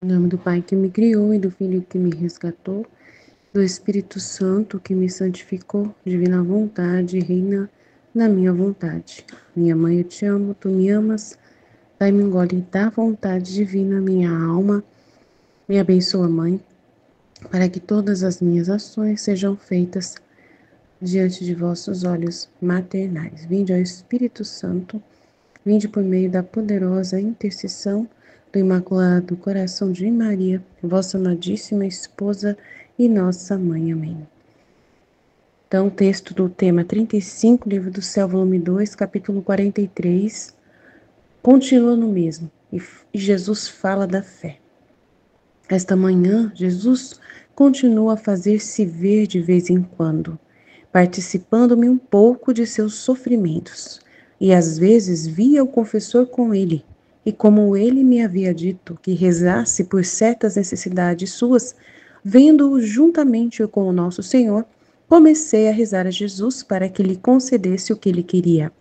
Em nome do Pai que me criou e do Filho que me resgatou, do Espírito Santo que me santificou, divina vontade, reina na minha vontade. Minha mãe, eu te amo, tu me amas, dai-me um gole da vontade divina, minha alma, me abençoa, Mãe, para que todas as minhas ações sejam feitas diante de vossos olhos maternais. Vinde ao Espírito Santo, vinde por meio da poderosa intercessão do Imaculado Coração de Maria, vossa amadíssima esposa e nossa mãe. Amém. Então, o texto do tema 35, Livro do Céu, volume 2, capítulo 43, continua no mesmo, e Jesus fala da fé. Esta manhã, Jesus continua a fazer-se ver de vez em quando, participando-me um pouco de seus sofrimentos, e às vezes via o confessor com ele, e como ele me havia dito que rezasse por certas necessidades suas, vendo-o juntamente com o nosso Senhor, comecei a rezar a Jesus para que lhe concedesse o que ele queria.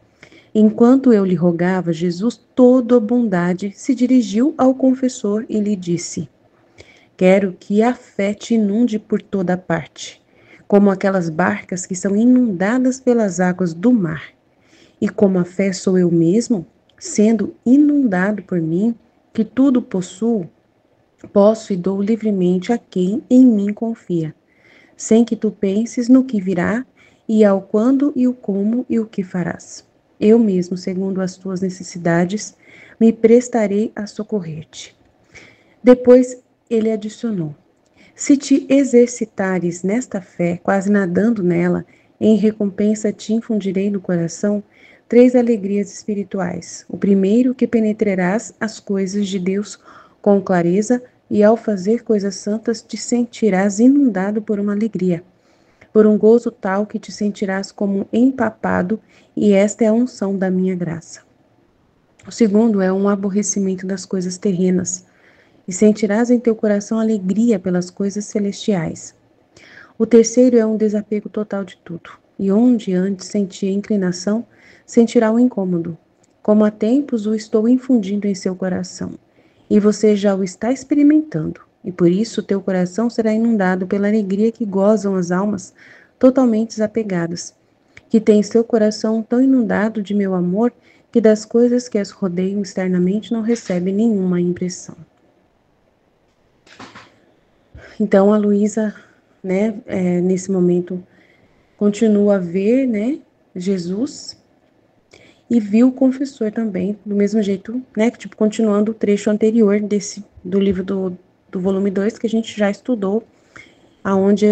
Enquanto eu lhe rogava, Jesus, todo a bondade, se dirigiu ao confessor e lhe disse: quero que a fé te inunde por toda parte, como aquelas barcas que são inundadas pelas águas do mar. E como a fé sou eu mesmo, sendo inundado por mim, que tudo possuo, posso e dou livremente a quem em mim confia, sem que tu penses no que virá, e ao quando e o como e o que farás. Eu mesmo, segundo as tuas necessidades, me prestarei a socorrer-te. Depois ele adicionou: se te exercitares nesta fé, quase nadando nela, em recompensa te infundirei no coração 3 alegrias espirituais. O primeiro, que penetrarás as coisas de Deus com clareza, e ao fazer coisas santas te sentirás inundado por uma alegria, por um gozo tal que te sentirás como empapado, e esta é a unção da minha graça. O segundo é um aborrecimento das coisas terrenas, e sentirás em teu coração alegria pelas coisas celestiais. O terceiro é um desapego total de tudo, e onde antes sentia inclinação, sentirá um incômodo, como há tempos o estou infundindo em seu coração, e você já o está experimentando, e por isso teu coração será inundado pela alegria que gozam as almas totalmente desapegadas, que têm seu coração tão inundado de meu amor que das coisas que as rodeiam externamente não recebe nenhuma impressão. Então, a Luísa, né, nesse momento, continua a ver, né, Jesus, e viu o confessor também, do mesmo jeito, né, tipo, continuando o trecho anterior do livro do volume 2, que a gente já estudou, aonde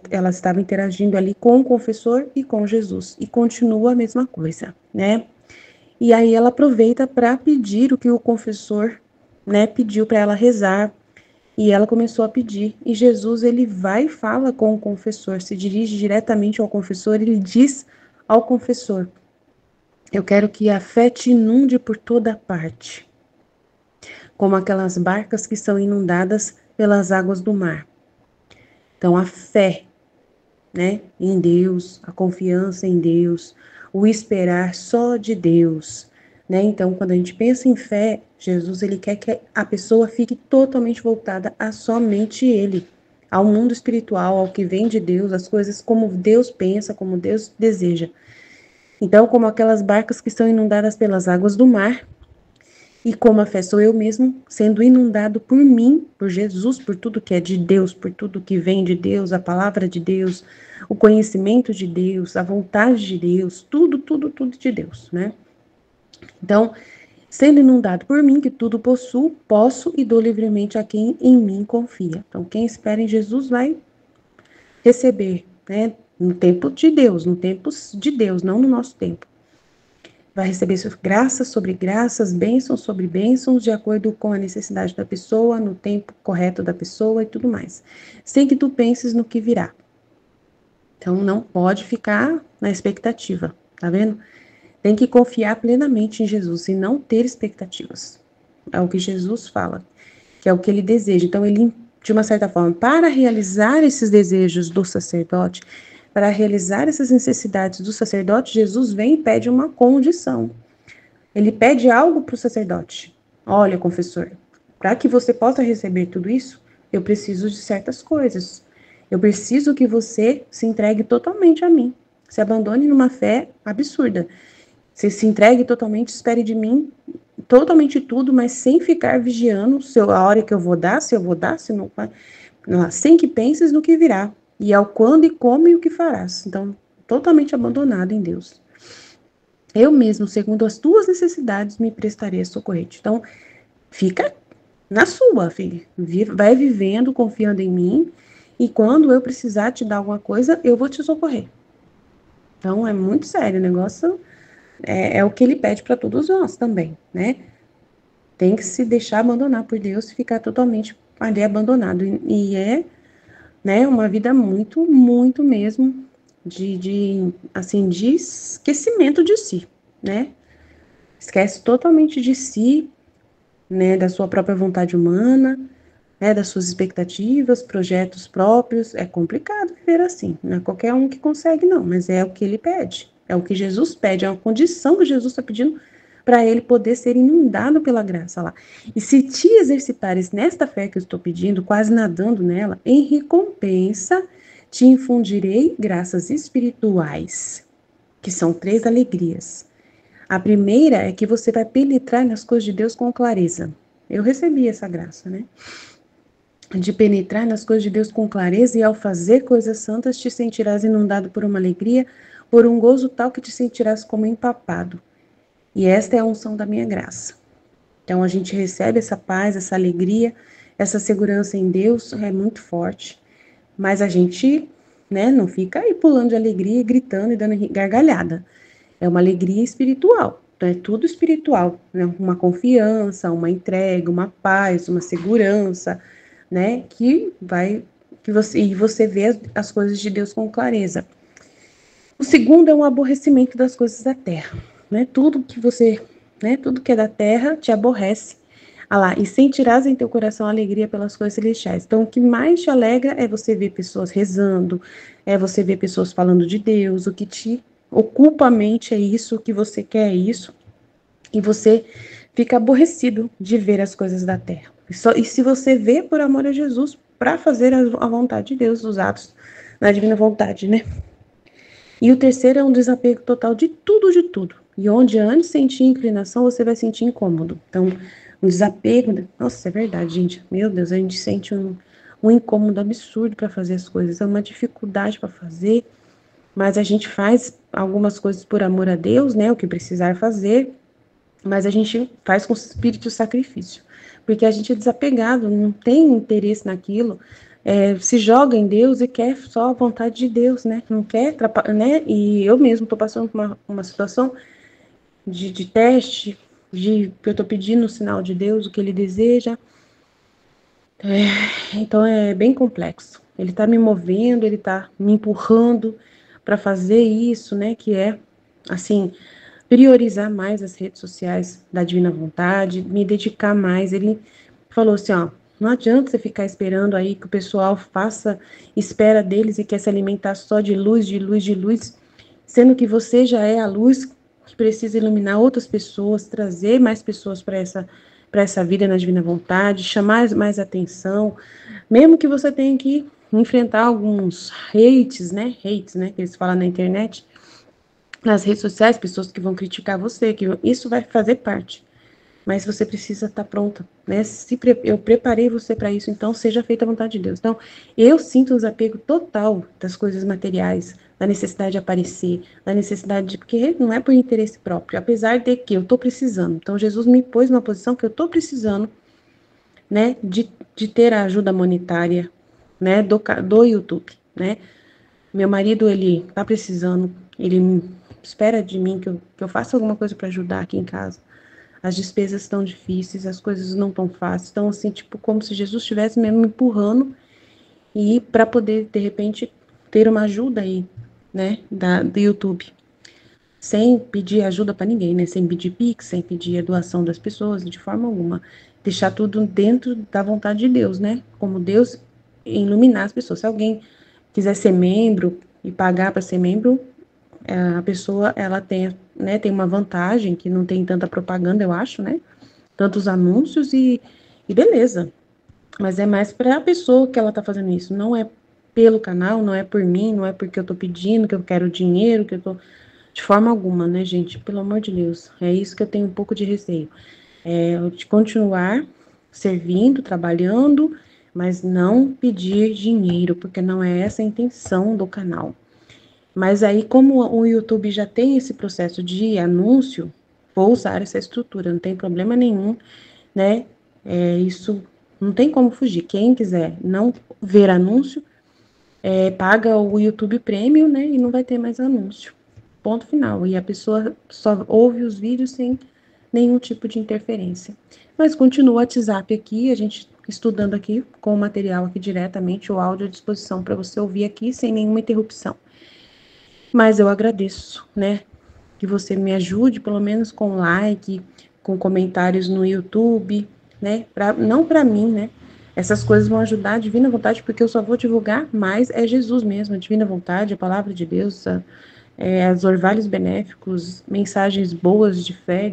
elas estavam interagindo ali com o confessor e com Jesus, e continua a mesma coisa, né. E aí ela aproveita para pedir o que o confessor, né, pediu para ela rezar. E ela começou a pedir, e Jesus, ele vai e fala com o confessor, se dirige diretamente ao confessor, ele diz ao confessor: eu quero que a fé te inunde por toda parte, como aquelas barcas que são inundadas pelas águas do mar. Então, a fé, né, em Deus, a confiança em Deus, o esperar só de Deus, né? Então, quando a gente pensa em fé, Jesus, ele quer que a pessoa fique totalmente voltada a somente Ele, ao mundo espiritual, ao que vem de Deus, as coisas como Deus pensa, como Deus deseja. Então, como aquelas barcas que são inundadas pelas águas do mar, e como a fé sou eu mesmo, sendo inundado por mim, por Jesus, por tudo que é de Deus, por tudo que vem de Deus, a palavra de Deus, o conhecimento de Deus, a vontade de Deus, tudo, tudo, tudo de Deus, né? Então, sendo inundado por mim, que tudo possuo, posso e dou livremente a quem em mim confia. Então, quem espera em Jesus vai receber, né? No tempo de Deus, no tempo de Deus, não no nosso tempo. Vai receber graças sobre graças, bênçãos sobre bênçãos, de acordo com a necessidade da pessoa, no tempo correto da pessoa e tudo mais. Sem que tu penses no que virá. Então, não pode ficar na expectativa, tá vendo? Tem que confiar plenamente em Jesus e não ter expectativas. É o que Jesus fala, que é o que ele deseja. Então, ele, de uma certa forma, para realizar esses desejos do sacerdote, para realizar essas necessidades do sacerdote, Jesus vem e pede uma condição. Ele pede algo para o sacerdote. Olha, confessor, para que você possa receber tudo isso, eu preciso de certas coisas. Eu preciso que você se entregue totalmente a mim. Se abandone numa fé absurda. Você se entregue totalmente, espere de mim totalmente tudo, mas sem ficar vigiando a hora que eu vou dar, se eu vou dar, se não, sem que penses no que virá, e ao quando e como e o que farás. Então, totalmente abandonado em Deus. Eu mesmo, segundo as tuas necessidades, me prestarei a socorrer-te. Então, fica na sua, filha. Vai vivendo, confiando em mim, e quando eu precisar te dar alguma coisa, eu vou te socorrer. Então, é muito sério o negócio. É o que ele pede para todos nós também, né? Tem que se deixar abandonar por Deus e ficar totalmente ali abandonado. E né, uma vida muito, muito mesmo assim, de esquecimento de si, né? Esquece totalmente de si, né, da sua própria vontade humana, né, das suas expectativas, projetos próprios. É complicado viver assim, não é qualquer um que consegue, não, mas é o que ele pede, é o que Jesus pede, é uma condição que Jesus está pedindo para ele poder ser inundado pela graça lá. E se te exercitares nesta fé que eu estou pedindo, quase nadando nela, em recompensa te infundirei graças espirituais, que são 3 alegrias. A primeira é que você vai penetrar nas coisas de Deus com clareza. Eu recebi essa graça, né? De penetrar nas coisas de Deus com clareza, e ao fazer coisas santas te sentirás inundado por uma alegria, por um gozo tal que te sentirás como empapado. E esta é a unção da minha graça. Então a gente recebe essa paz, essa alegria, essa segurança em Deus, é muito forte. Mas a gente, né, não fica aí pulando de alegria, gritando e dando gargalhada. É uma alegria espiritual. Então é tudo espiritual, né? Uma confiança, uma entrega, uma paz, uma segurança, né, você vê as coisas de Deus com clareza. O segundo é um aborrecimento das coisas da terra, né? Tudo que é da terra te aborrece. Ah lá, e sentirás em teu coração alegria pelas coisas celestiais. Então, o que mais te alegra é você ver pessoas rezando, é você ver pessoas falando de Deus. O que te ocupa a mente é isso, o que você quer é isso, e você fica aborrecido de ver as coisas da terra. E se você vê por amor a Jesus, para fazer a vontade de Deus, os atos na divina vontade, né? E o terceiro é um desapego total de tudo, de tudo. E onde antes sentia inclinação, você vai sentir incômodo. Então, um desapego, nossa, é verdade, gente. Meu Deus, a gente sente um incômodo absurdo para fazer as coisas, é uma dificuldade para fazer, mas a gente faz algumas coisas por amor a Deus, né? O que precisar fazer, mas a gente faz com espírito de sacrifício, porque a gente é desapegado, não tem interesse naquilo, se joga em Deus e quer só a vontade de Deus, né? Não quer atrapalhar, né? E eu mesmo estou passando por uma situação de teste, que eu estou pedindo o sinal de Deus, o que Ele deseja. Então é bem complexo. Ele está me movendo, ele está me empurrando para fazer isso, né? Que é, assim, priorizar mais as redes sociais da Divina Vontade, me dedicar mais. Ele falou assim, ó, não adianta você ficar esperando aí que o pessoal faça espera deles e quer se alimentar só de luz, de luz, de luz, sendo que você já é a luz que precisa iluminar outras pessoas, trazer mais pessoas para essa vida na Divina Vontade, chamar mais atenção, mesmo que você tenha que enfrentar alguns hates, né, que eles falam na internet, nas redes sociais, pessoas que vão criticar você, isso vai fazer parte. Mas você precisa estar pronta, né? Eu preparei você para isso, então seja feita a vontade de Deus. Então, eu sinto o desapego total das coisas materiais, da necessidade de aparecer, da necessidade de... Porque não é por interesse próprio, apesar de que eu estou precisando. Então, Jesus me pôs numa posição que eu estou precisando, né? De ter a ajuda monetária, né? Do YouTube, né? Meu marido, ele tá precisando, ele espera de mim que eu faça alguma coisa para ajudar aqui em casa. As despesas estão difíceis, as coisas não tão fáceis. Então, assim, tipo, como se Jesus estivesse mesmo me empurrando e para poder, de repente, ter uma ajuda aí, né, do YouTube. Sem pedir ajuda para ninguém, né? Sem pedir Pix, sem pedir a doação das pessoas, de forma alguma. Deixar tudo dentro da vontade de Deus, né? Como Deus iluminar as pessoas. Se alguém quiser ser membro e pagar para ser membro, a pessoa, ela tem, né, tem uma vantagem que não tem tanta propaganda, eu acho, né? Tantos anúncios E beleza, mas é mais para a pessoa que ela tá fazendo isso, não é pelo canal, não é por mim, não é porque eu tô pedindo, que eu quero dinheiro, que eu tô... De forma alguma, né, gente? Pelo amor de Deus. É isso que eu tenho um pouco de receio. É de continuar servindo, trabalhando, mas não pedir dinheiro, porque não é essa a intenção do canal. Mas aí, como o YouTube já tem esse processo de anúncio, vou usar essa estrutura, não tem problema nenhum, né? Isso não tem como fugir. Quem quiser não ver anúncio, paga o YouTube Premium, né? E não vai ter mais anúncio. Ponto final. E a pessoa só ouve os vídeos sem nenhum tipo de interferência. Mas continua o WhatsApp aqui, a gente estudando aqui com o material aqui diretamente, o áudio à disposição para você ouvir aqui sem nenhuma interrupção. Mas eu agradeço, né? Que você me ajude, pelo menos com like, com comentários no YouTube, né? Não para mim, né? Essas coisas vão ajudar a Divina Vontade, porque eu só vou divulgar mais é Jesus mesmo, a Divina Vontade, a Palavra de Deus, os orvalhos benéficos, mensagens boas de fé,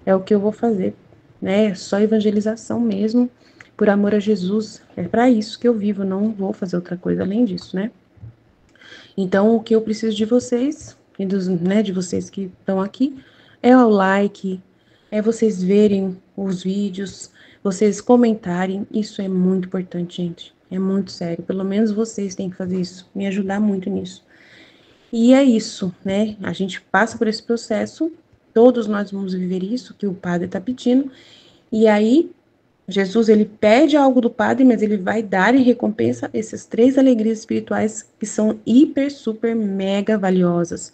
é o que eu vou fazer, né? Só evangelização mesmo, por amor a Jesus. É para isso que eu vivo, não vou fazer outra coisa além disso, né? Então, o que eu preciso de vocês, e de vocês que estão aqui, é o like, é vocês verem os vídeos, vocês comentarem. Isso é muito importante, gente. É muito sério. Pelo menos vocês têm que fazer isso, me ajudar muito nisso. E é isso, né? A gente passa por esse processo, todos nós vamos viver isso que o padre está pedindo, e aí Jesus, ele pede algo do Padre, mas ele vai dar em recompensa essas 3 alegrias espirituais que são hiper, super, mega valiosas.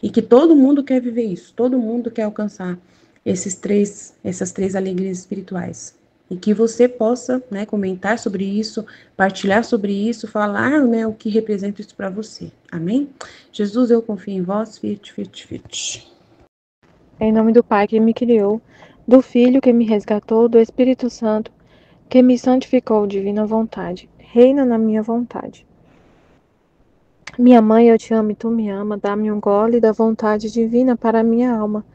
E que todo mundo quer viver isso, todo mundo quer alcançar essas três alegrias espirituais. E que você possa, né, comentar sobre isso, partilhar sobre isso, falar, né, o que representa isso para você. Amém? Jesus, eu confio em vós, fit, fit, fit. Em nome do Pai que me criou, do Filho que me resgatou, do Espírito Santo que me santificou, divina vontade. Reina na minha vontade. Minha mãe, eu te amo e tu me ama. Dá-me um gole da vontade divina para a minha alma.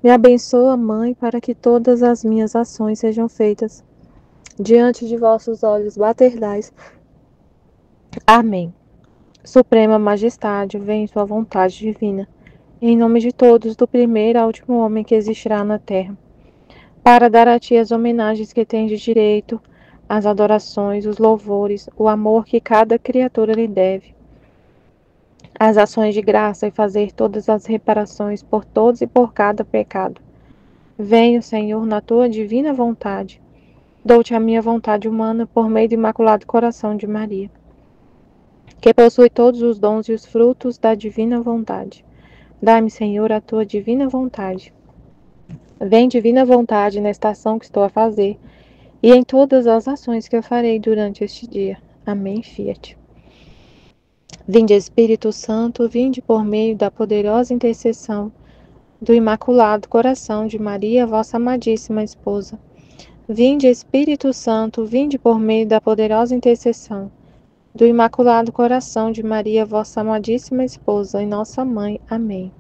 Me abençoa, Mãe, para que todas as minhas ações sejam feitas diante de vossos olhos baterdais. Amém. Suprema Majestade, vem sua vontade divina. Em nome de todos, do primeiro ao último homem que existirá na terra, para dar a ti as homenagens que tens de direito, as adorações, os louvores, o amor que cada criatura lhe deve, as ações de graça e fazer todas as reparações por todos e por cada pecado. Venho, Senhor, na tua divina vontade. Dou-te a minha vontade humana por meio do Imaculado Coração de Maria, que possui todos os dons e os frutos da divina vontade. Dá-me, Senhor, a tua divina vontade. Vem, divina vontade, nesta ação que estou a fazer e em todas as ações que eu farei durante este dia. Amém, Fiat. Vinde, Espírito Santo, vinde por meio da poderosa intercessão do Imaculado Coração de Maria, vossa amadíssima esposa. Vinde, Espírito Santo, vinde por meio da poderosa intercessão do Imaculado Coração de Maria, vossa amadíssima esposa e nossa mãe. Amém.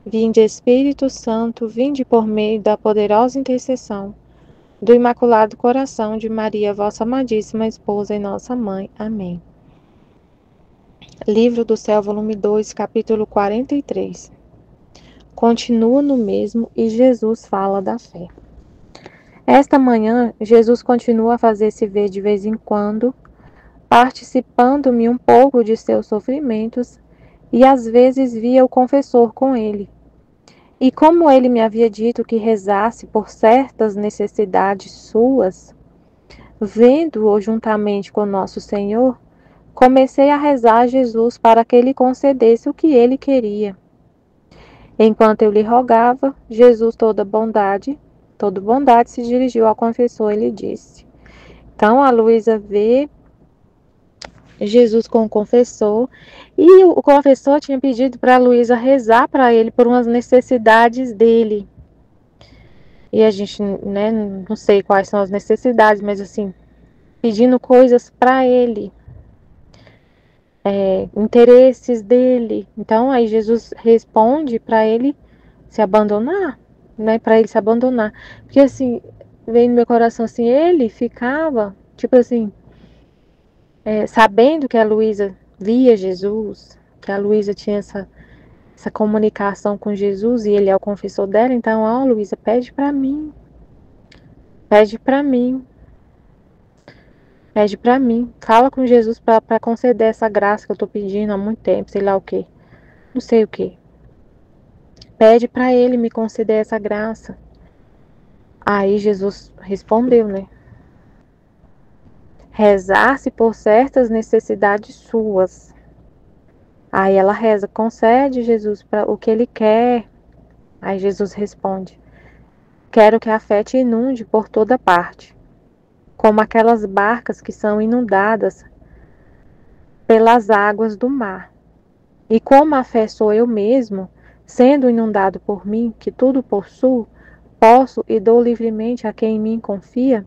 Vinde, Espírito Santo, vinde por meio da poderosa intercessão do Imaculado Coração de Maria, vossa amadíssima esposa e nossa mãe. Amém. Livro do Céu, volume 2, capítulo 43. Continua no mesmo e Jesus fala da fé. Esta manhã, Jesus continua a fazer-se ver de vez em quando, participando-me um pouco de seus sofrimentos, e às vezes via o confessor com ele. E como ele me havia dito que rezasse por certas necessidades suas, vendo-o juntamente com nosso Senhor, comecei a rezar a Jesus para que ele concedesse o que ele queria. Enquanto eu lhe rogava, Jesus, toda bondade, se dirigiu ao confessor e lhe disse. Então a Luísa vê Jesus com o confessor, e o confessor tinha pedido para a Luísa rezar para ele por umas necessidades dele. E a gente, né, não sei quais são as necessidades, mas assim, pedindo coisas para ele, interesses dele. Então aí Jesus responde para ele se abandonar, né, para ele se abandonar. Porque assim, veio no meu coração assim, ele ficava, tipo assim, sabendo que a Luísa via Jesus, que a Luísa tinha essa comunicação com Jesus e ele é o confessor dela, então, ó, Luísa, pede pra mim, pede pra mim, pede pra mim, fala com Jesus pra conceder essa graça que eu tô pedindo há muito tempo, sei lá o que, não sei o que. Pede pra ele me conceder essa graça. Aí Jesus respondeu, né? Rezar-se por certas necessidades suas. Aí ela reza, concede, Jesus, para o que ele quer. Aí Jesus responde, quero que a fé te inunde por toda parte, como aquelas barcas que são inundadas pelas águas do mar. E como a fé sou eu mesmo, sendo inundado por mim, que tudo possuo, posso e dou livremente a quem em mim confia,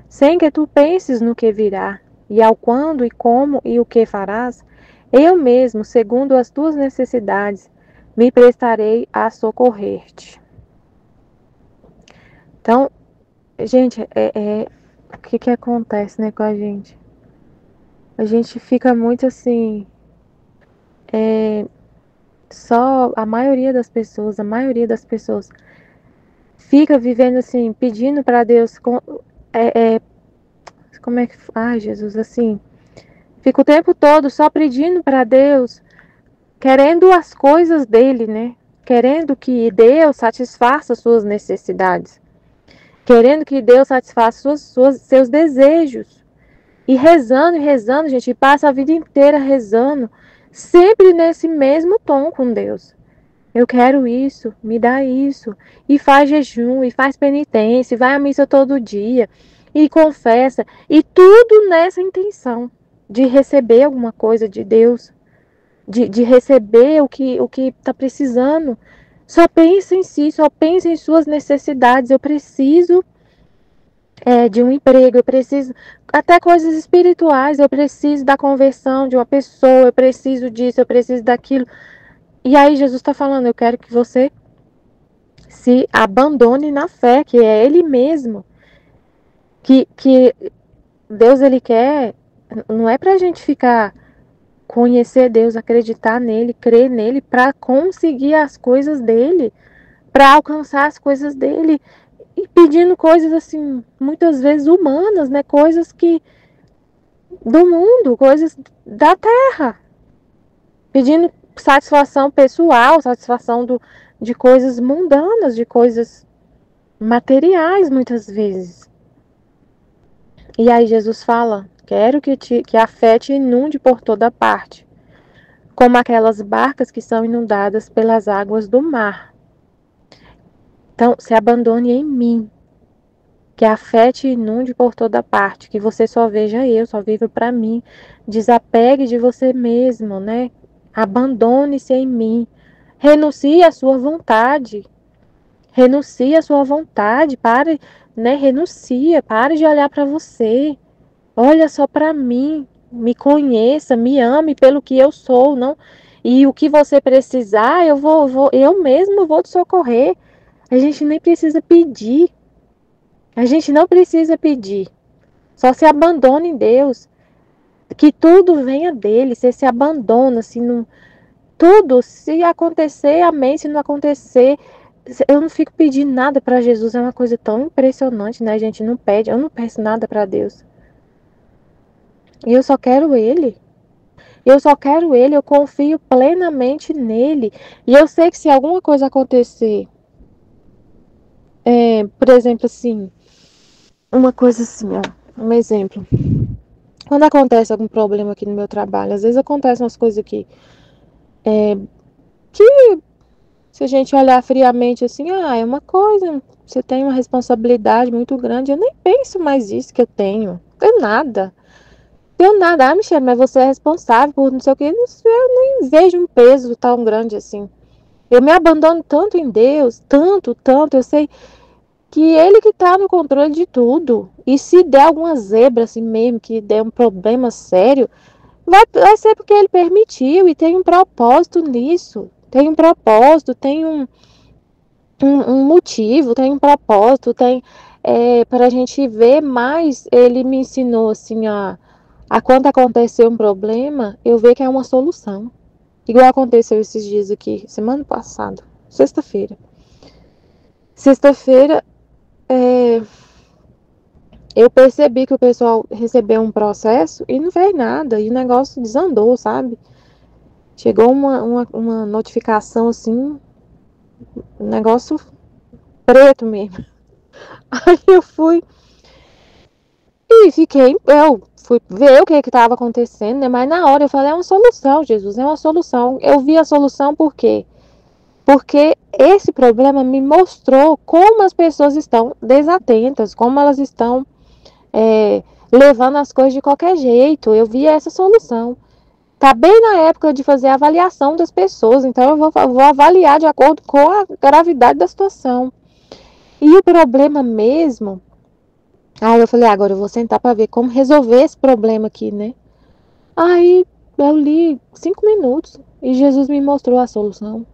sem que tu penses no que virá, e ao quando e como e o que farás, eu mesmo, segundo as tuas necessidades, me prestarei a socorrer-te. Então, gente, o que acontece, né, com a gente? A gente fica muito assim, só a maioria das pessoas fica vivendo assim, pedindo para Deus, como é que, ai Jesus, assim, fica o tempo todo só pedindo para Deus, querendo as coisas dele, né? Querendo que Deus satisfaça suas necessidades, querendo que Deus satisfaça seus desejos. E rezando, gente, e passa a vida inteira rezando, sempre nesse mesmo tom com Deus. Eu quero isso, me dá isso. E faz jejum, e faz penitência, e vai à missa todo dia, e confessa, e tudo nessa intenção de receber alguma coisa de Deus, de receber o que está precisando. Só pensa em si, só pensa em suas necessidades. Eu preciso de um emprego, eu preciso até coisas espirituais, eu preciso da conversão de uma pessoa, eu preciso disso, eu preciso daquilo. E aí Jesus está falando, eu quero que você se abandone na fé, que é Ele mesmo, que Deus Ele quer, não é para a gente ficar conhecer Deus, acreditar nele, crer nele, para conseguir as coisas dele, para alcançar as coisas dele, e pedindo coisas assim, muitas vezes humanas, né? Coisas que do mundo, coisas da terra, pedindo satisfação pessoal, satisfação de coisas mundanas, de coisas materiais, muitas vezes. E aí Jesus fala, quero que a fé te inunde por toda parte, como aquelas barcas que são inundadas pelas águas do mar. Então, se abandone em mim, que a fé te inunde por toda parte, que você só veja eu, só viva para mim. Desapegue de você mesmo, né? Abandone-se em mim. Renuncie à sua vontade. Renuncie à sua vontade. Pare, né? Renuncia. Pare de olhar para você. Olha só para mim. Me conheça, me ame pelo que eu sou, não? E o que você precisar, eu mesmo vou te socorrer. A gente nem precisa pedir. A gente não precisa pedir. Só se abandona em Deus. Que tudo venha dele. Você se abandona, se não. Tudo, se acontecer, amém. Se não acontecer, eu não fico pedindo nada para Jesus. É uma coisa tão impressionante, né? A gente não pede. Eu não peço nada para Deus. E eu só quero Ele. Eu só quero Ele. Eu confio plenamente nele. E eu sei que se alguma coisa acontecer, por exemplo, assim, uma coisa assim, ó, um exemplo. Quando acontece algum problema aqui no meu trabalho, às vezes acontecem umas coisas que se a gente olhar friamente assim, é uma coisa, você tem uma responsabilidade muito grande, eu nem penso mais isso que eu tenho, tenho nada. Tenho nada, Michelle, mas você é responsável por não sei o que, eu nem vejo um peso tão grande assim. Eu me abandono tanto em Deus, tanto, eu sei que Ele que tá no controle de tudo. E se der alguma zebra assim mesmo, que der um problema sério, vai ser porque Ele permitiu e tem um propósito nisso. Tem um propósito, tem um motivo, tem um propósito, tem... para a gente ver mais, ele me ensinou assim a quando acontecer um problema, eu ver que é uma solução. Igual aconteceu esses dias aqui, semana passada, sexta-feira. Sexta-feira, eu percebi que o pessoal recebeu um processo e não fez nada, e o negócio desandou, sabe? Chegou uma notificação assim, um negócio preto mesmo. Aí eu fui e eu fui ver o que estava acontecendo, né? Mas na hora eu falei, é uma solução, Jesus, é uma solução. Eu vi a solução por quê? Porque esse problema me mostrou como as pessoas estão desatentas, como elas estão levando as coisas de qualquer jeito. Eu vi essa solução. Tá bem na época de fazer a avaliação das pessoas, então eu vou avaliar de acordo com a gravidade da situação. E o problema mesmo, aí eu falei, agora eu vou sentar para ver como resolver esse problema aqui, né? Aí eu li 5 minutos e Jesus me mostrou a solução.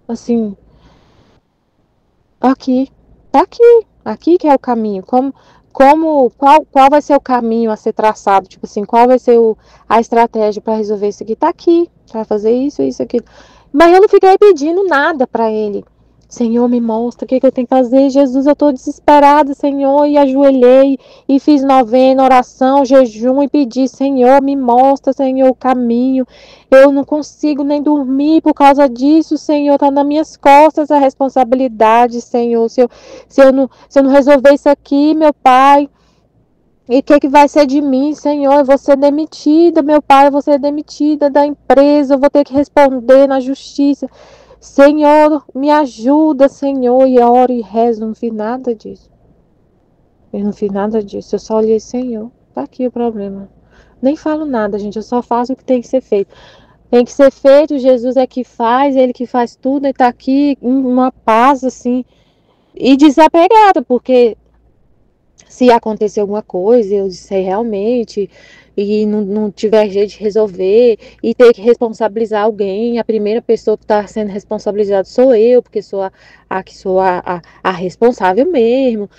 Assim, aqui, tá aqui que é o caminho. Qual vai ser o caminho a ser traçado? Tipo assim, qual vai ser a estratégia para resolver isso aqui? Tá aqui, para fazer isso, aquilo. Mas eu não fiquei pedindo nada para ele. Senhor, me mostra o que eu tenho que fazer. Jesus, eu estou desesperada, Senhor. E ajoelhei e fiz novena, oração, jejum e pedi, Senhor, me mostra, Senhor, o caminho. Eu não consigo nem dormir por causa disso, Senhor. Está nas minhas costas a responsabilidade, Senhor. Se eu não resolver isso aqui, meu Pai, e o que vai ser de mim, Senhor? Eu vou ser demitida, meu Pai, eu vou ser demitida da empresa, eu vou ter que responder na justiça. Senhor, me ajuda, Senhor, e oro e rezo, não fiz nada disso. Eu não fiz nada disso, eu só olhei, Senhor, tá aqui o problema. Nem falo nada, gente, eu só faço o que tem que ser feito. Tem que ser feito, Jesus é que faz, ele que faz tudo, e tá aqui em uma paz, assim, e desapegada, porque se acontecer alguma coisa, eu disser realmente, e não tiver jeito de resolver, e ter que responsabilizar alguém, a primeira pessoa que está sendo responsabilizada sou eu, porque sou que sou a responsável mesmo.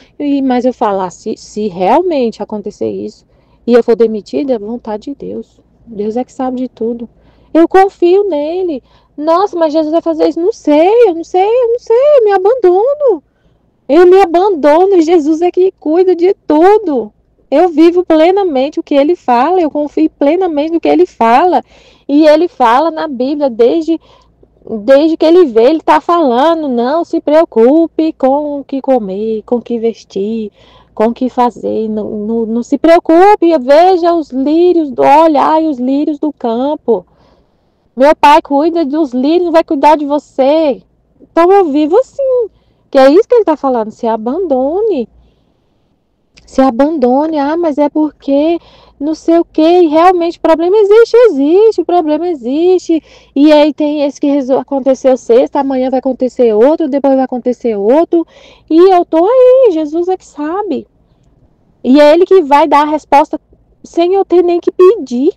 Mas eu falar, se realmente acontecer isso, e eu for demitida, é vontade de Deus. Deus é que sabe de tudo. Eu confio nele. Nossa, mas Jesus vai fazer isso? Não sei, eu não sei, eu me abandono. Eu me abandono, Jesus é que cuida de tudo. Eu vivo plenamente o que ele fala, eu confio plenamente no que ele fala. E ele fala na Bíblia, desde que ele vê, ele está falando, não se preocupe com o que comer, com o que vestir, com o que fazer. Não se preocupe, veja os lírios, olhai os lírios do campo. Meu pai cuida dos lírios, não vai cuidar de você. Então eu vivo assim. Que é isso que ele está falando, se abandone. Se abandone, mas é porque não sei o que, e realmente o problema existe, o problema existe. E aí tem esse que aconteceu sexta, amanhã vai acontecer outro, depois vai acontecer outro. E eu tô aí, Jesus é que sabe. E é ele que vai dar a resposta sem eu ter nem que pedir.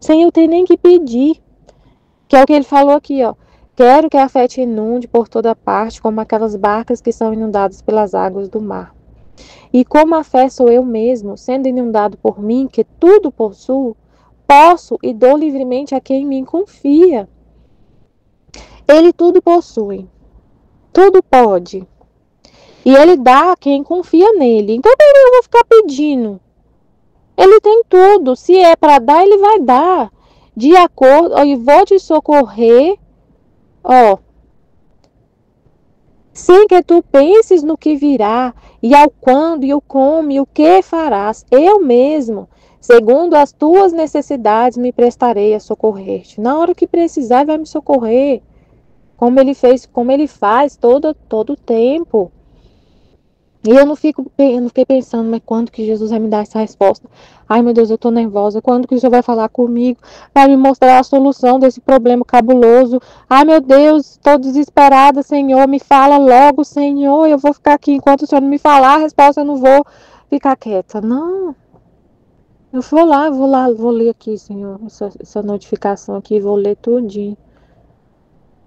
Sem eu ter nem que pedir. Que é o que ele falou aqui, ó. Quero que a fé te inunde por toda parte, como aquelas barcas que são inundadas pelas águas do mar. E como a fé sou eu mesmo, sendo inundado por mim, que tudo possuo, posso e dou livremente a quem me confia. Ele tudo possui, tudo pode. E ele dá a quem confia nele. Então eu vou ficar pedindo. Ele tem tudo. Se é para dar, ele vai dar. De acordo, e vou te socorrer, sem que tu penses no que virá, e ao quando, e o como, e o que farás. Eu mesmo, segundo as tuas necessidades, me prestarei a socorrer-te. Na hora que precisar, vai me socorrer. Como ele fez, como ele faz todo o tempo. E eu não fiquei pensando, mas quando que Jesus vai me dar essa resposta? Ai, meu Deus, eu tô nervosa. Quando que o Senhor vai falar comigo? Vai me mostrar a solução desse problema cabuloso? Ai, meu Deus, estou desesperada, Senhor. Me fala logo, Senhor. Eu vou ficar aqui enquanto o Senhor não me falar a resposta, eu não vou ficar quieta. Não. Eu vou lá, vou ler aqui, Senhor, essa notificação aqui, vou ler tudinho.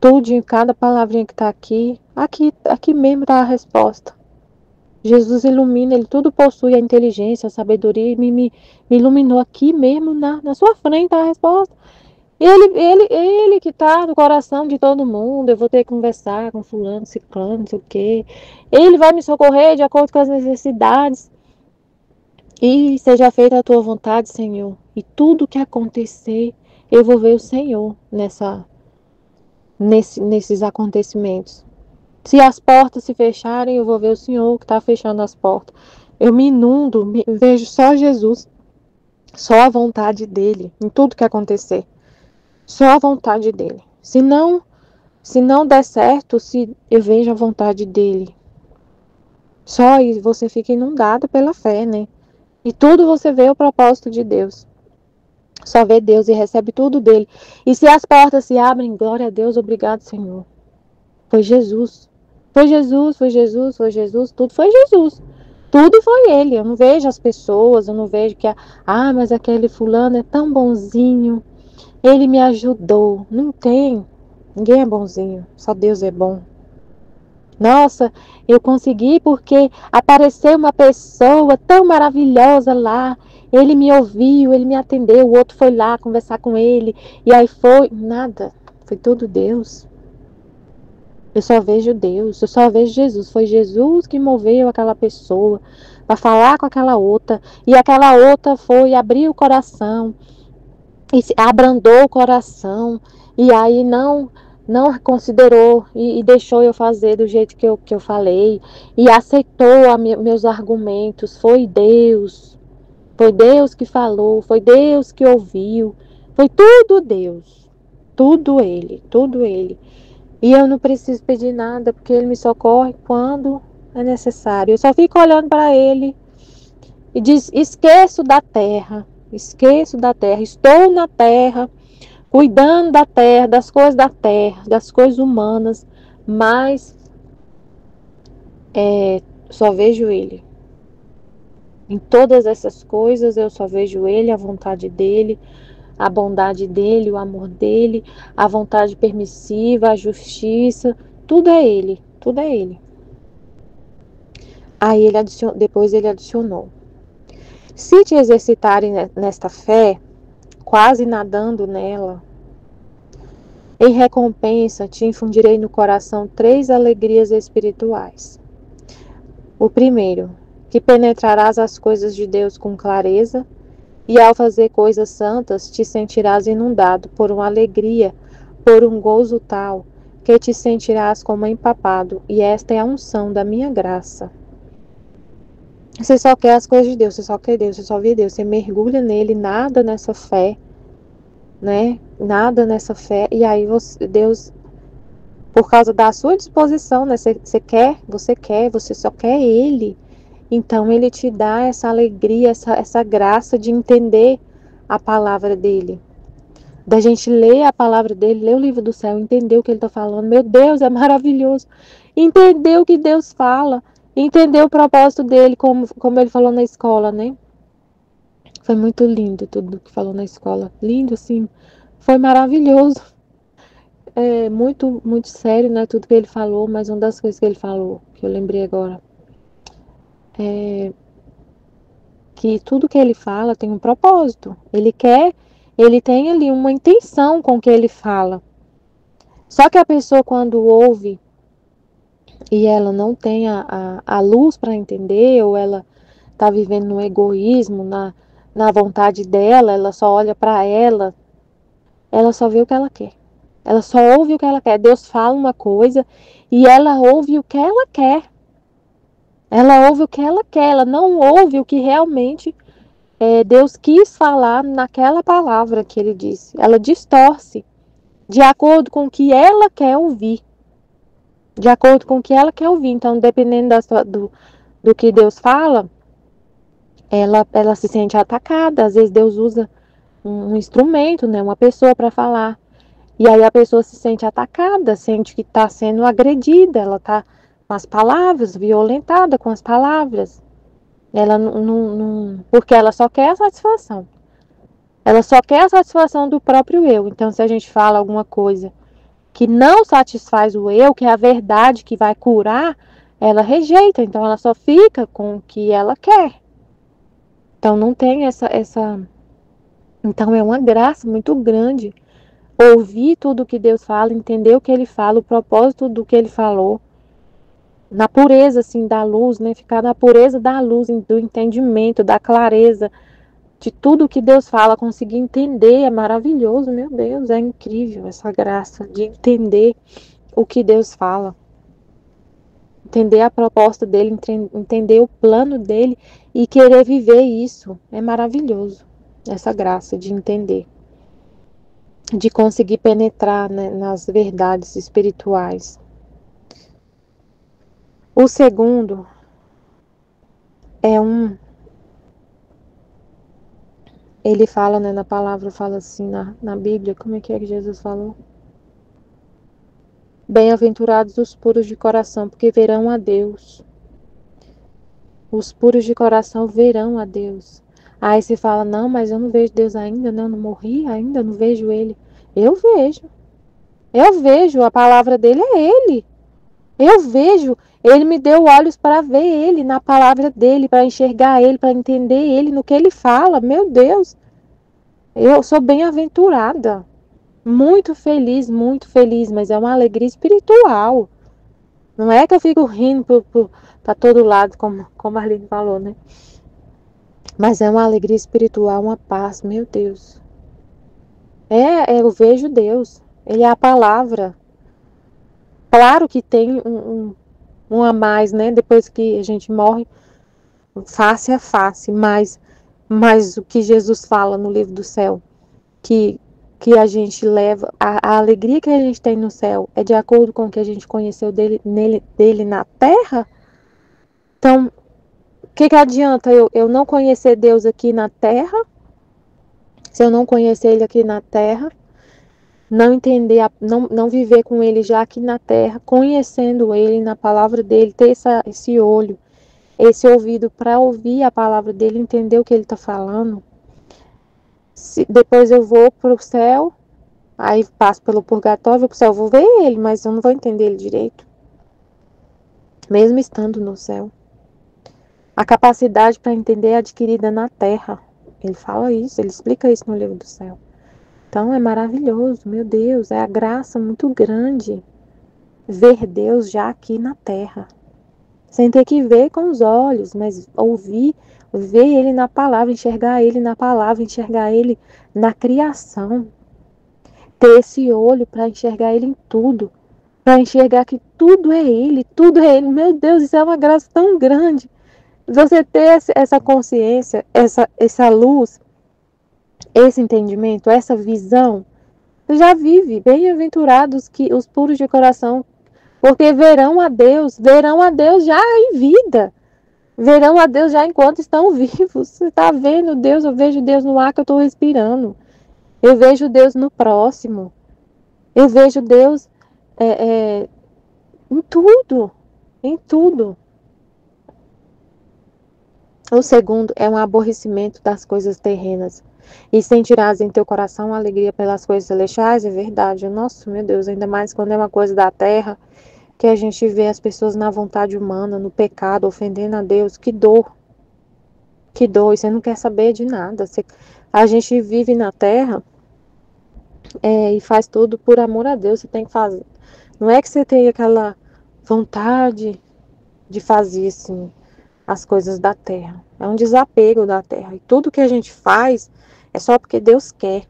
Tudinho, cada palavrinha que tá aqui. Aqui mesmo tá a resposta. Jesus ilumina, ele tudo possui a inteligência, a sabedoria, e me iluminou aqui mesmo na sua frente a resposta. Ele que está no coração de todo mundo. Eu vou ter que conversar com fulano, ciclano, não sei o quê. Ele vai me socorrer de acordo com as necessidades. E seja feita a tua vontade, Senhor. E tudo que acontecer, eu vou ver o Senhor nesses acontecimentos. Se as portas se fecharem, eu vou ver o Senhor que está fechando as portas. Eu me inundo, vejo só Jesus, só a vontade dele em tudo que acontecer. Só a vontade dele. Se não der certo, se eu vejo a vontade dele. Só aí você fica inundado pela fé, né? E tudo você vê o propósito de Deus. Só vê Deus e recebe tudo dele. E se as portas se abrem, glória a Deus, obrigado, Senhor. Foi Jesus. Foi Jesus, foi Jesus, foi Jesus, tudo foi Jesus. Tudo foi ele. Eu não vejo as pessoas, eu não vejo que mas aquele fulano é tão bonzinho. Ele me ajudou. Não tem. Ninguém é bonzinho. Só Deus é bom. Nossa, eu consegui porque apareceu uma pessoa tão maravilhosa lá. Ele me ouviu, ele me atendeu. O outro foi lá conversar com ele. E aí foi. Nada. Foi tudo Deus. Eu só vejo Deus. Eu só vejo Jesus. Foi Jesus que moveu aquela pessoa para falar com aquela outra. E aquela outra foi abrir o coração. E abrandou o coração. E aí não considerou e deixou eu fazer do jeito que eu falei, e aceitou meus argumentos. Foi Deus que falou, foi Deus que ouviu, foi tudo Deus, tudo Ele. E eu não preciso pedir nada, porque Ele me socorre quando é necessário. Eu só fico olhando para Ele e diz: esqueço da terra, estou na terra, cuidando da terra, das coisas humanas, mas só vejo Ele. Em todas essas coisas eu só vejo Ele, a vontade dEle, a bondade dEle, o amor dEle, a vontade permissiva, a justiça, tudo é Ele, tudo é Ele. Aí depois ele adicionou: se te exercitarem nesta fé, quase nadando nela, em recompensa, te infundirei no coração 3 alegrias espirituais. O primeiro, que penetrarás as coisas de Deus com clareza, e ao fazer coisas santas, te sentirás inundado por uma alegria, por um gozo tal, que te sentirás como empapado, e esta é a unção da minha graça. Você só quer as coisas de Deus, você só quer Deus, você só vê Deus, você mergulha nele, nada nessa fé, né? Nada nessa fé, e aí Deus, por causa da sua disposição, né? Você só quer Ele. Então Ele te dá essa alegria, essa graça de entender a palavra dEle. Da gente ler a palavra dEle, ler o livro do céu, entender o que Ele está falando. Meu Deus, é maravilhoso. Entender o que Deus fala, entender o propósito dEle, como Ele falou na escola, né? Foi muito lindo tudo que falou na escola. Lindo, sim. Foi maravilhoso. É muito, muito sério, né? Tudo que ele falou, mas uma das coisas que ele falou, que eu lembrei agora, é que tudo que ele fala tem um propósito. Ele tem ali uma intenção com o que ele fala. Só que a pessoa, quando ouve e ela não tem a luz para entender, ou ela está vivendo no egoísmo, na vontade dela, ela só olha para ela só vê o que ela quer. Ela só ouve o que ela quer. Deus fala uma coisa e ela ouve o que ela quer. Ela ouve o que ela quer. Ela não ouve o que realmente Deus quis falar naquela palavra que ele disse. Ela distorce de acordo com o que ela quer ouvir. De acordo com o que ela quer ouvir. Então, dependendo do que Deus fala, ela se sente atacada. Às vezes Deus usa um instrumento, né, uma pessoa para falar. E aí a pessoa se sente atacada, sente que está sendo agredida, ela está com as palavras, violentada com as palavras. Ela não, porque ela só quer a satisfação. Ela só quer a satisfação do próprio eu. Então, se a gente fala alguma coisa que não satisfaz o eu, que é a verdade que vai curar, ela rejeita, então ela só fica com o que ela quer. Então não tem Então é uma graça muito grande ouvir tudo o que Deus fala, entender o que Ele fala, o propósito do que Ele falou, na pureza assim da luz, né? Ficar na pureza da luz, do entendimento, da clareza de tudo o que Deus fala, conseguir entender é maravilhoso, meu Deus, é incrível essa graça de entender o que Deus fala, entender a proposta dele, entender o plano dele e querer viver isso. É maravilhoso essa graça de entender, de conseguir penetrar, né, nas verdades espirituais. O segundo é ele fala, né, na palavra, fala assim na Bíblia, como é que Jesus falou? Bem-aventurados os puros de coração, porque verão a Deus. Os puros de coração verão a Deus. Aí você fala, não, mas eu não vejo Deus ainda, não morri ainda, não vejo Ele. Eu vejo. Eu vejo, a palavra dele é Ele. Eu vejo, Ele me deu olhos para ver Ele na palavra dele, para enxergar Ele, para entender Ele no que Ele fala. Meu Deus, eu sou bem-aventurada. Muito feliz, mas é uma alegria espiritual. Não é que eu fico rindo para todo lado, como a Arlene falou, né? Mas é uma alegria espiritual, uma paz, meu Deus. Eu vejo Deus. Ele é a palavra. Claro que tem um a mais, né? Depois que a gente morre, face a face. Mas o que Jesus fala no livro do céu, que a gente leva, a alegria que a gente tem no céu é de acordo com o que a gente conheceu dele na terra. Então, o que adianta eu não conhecer Deus aqui na terra, se eu não conhecer Ele aqui na terra, não entender, não viver com Ele já aqui na terra, conhecendo Ele na palavra dEle, ter esse olho, esse ouvido para ouvir a palavra dEle, entender o que Ele está falando. Depois eu vou para o céu, aí passo pelo purgatório, vou para o céu, vou ver Ele, mas eu não vou entender Ele direito, mesmo estando no céu. A capacidade para entender é adquirida na terra. Ele fala isso, ele explica isso no livro do céu. Então é maravilhoso, meu Deus, é a graça muito grande ver Deus já aqui na terra. Sem ter que ver com os olhos, mas ouvir, ver Ele na palavra, enxergar Ele na palavra, enxergar Ele na criação. Ter esse olho para enxergar Ele em tudo. Para enxergar que tudo é Ele, tudo é Ele. Meu Deus, isso é uma graça tão grande. Você ter essa consciência, essa luz, esse entendimento, essa visão, já vive. Bem-aventurados que os puros de coração, porque verão a Deus já em vida. Verão a Deus já enquanto estão vivos. Você está vendo Deus, eu vejo Deus no ar que eu estou respirando. Eu vejo Deus no próximo. Eu vejo Deus em tudo. Em tudo. O segundo é um aborrecimento das coisas terrenas. E sentirás em teu coração alegria pelas coisas celestiais, é verdade. Nossa, meu Deus, ainda mais quando é uma coisa da terra, que a gente vê as pessoas na vontade humana, no pecado, ofendendo a Deus. Que dor. Que dor. E você não quer saber de nada. A gente vive na terra e faz tudo por amor a Deus. Você tem que fazer. Não é que você tem aquela vontade de fazer assim as coisas da terra. É um desapego da terra. E tudo que a gente faz é só porque Deus quer.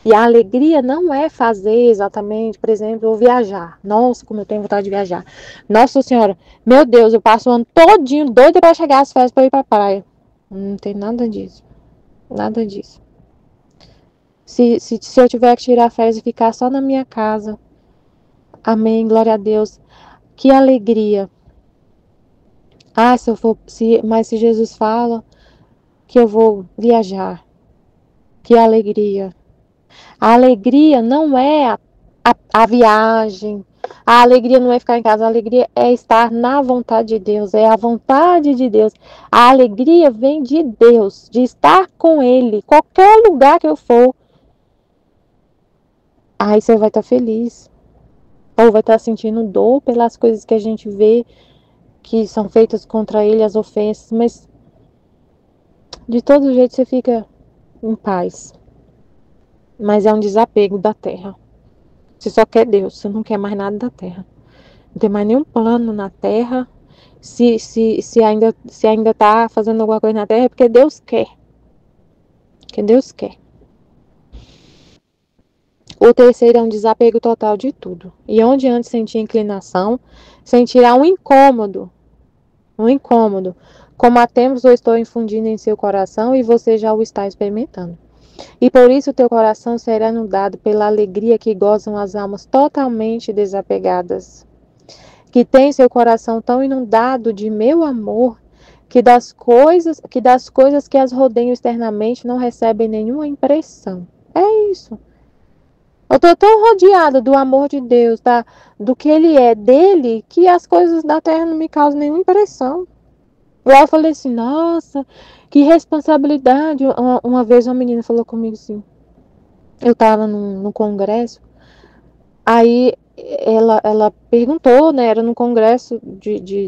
E a alegria não é fazer exatamente, por exemplo, eu viajar. Nossa, como eu tenho vontade de viajar. Nossa Senhora, meu Deus, eu passo o ano todinho doida para chegar às férias para ir para a praia. Não tem nada disso. Nada disso. Se eu tiver que tirar férias e ficar só na minha casa. Amém, glória a Deus. Que alegria. Ah, mas se Jesus fala que eu vou viajar. Que alegria. A alegria não é a viagem. A alegria não é ficar em casa. A alegria é estar na vontade de Deus. É a vontade de Deus. A alegria vem de Deus. De estar com Ele. Qualquer lugar que eu for. Aí você vai estar feliz. Ou vai estar sentindo dor pelas coisas que a gente vê que são feitas contra ele, as ofensas, mas de todo jeito você fica em paz. Mas é um desapego da terra. Você só quer Deus, você não quer mais nada da terra. Não tem mais nenhum plano na terra. Se ainda tá fazendo alguma coisa na terra, é porque Deus quer. Porque Deus quer. O terceiro é um desapego total de tudo. E onde antes sentia inclinação, sentirá um incômodo. Um incômodo. Como há tempos eu estou infundindo em seu coração e você já o está experimentando. E por isso teu coração será inundado pela alegria que gozam as almas totalmente desapegadas, que tem seu coração tão inundado de meu amor, que das coisas que as rodeiam externamente não recebem nenhuma impressão. É isso. Eu estou tão rodeada do amor de Deus, do que Ele é, dele, que as coisas da terra não me causam nenhuma impressão. Eu falei assim, nossa, que responsabilidade. Uma vez uma menina falou comigo assim, eu estava num congresso, aí ela perguntou, né, era no congresso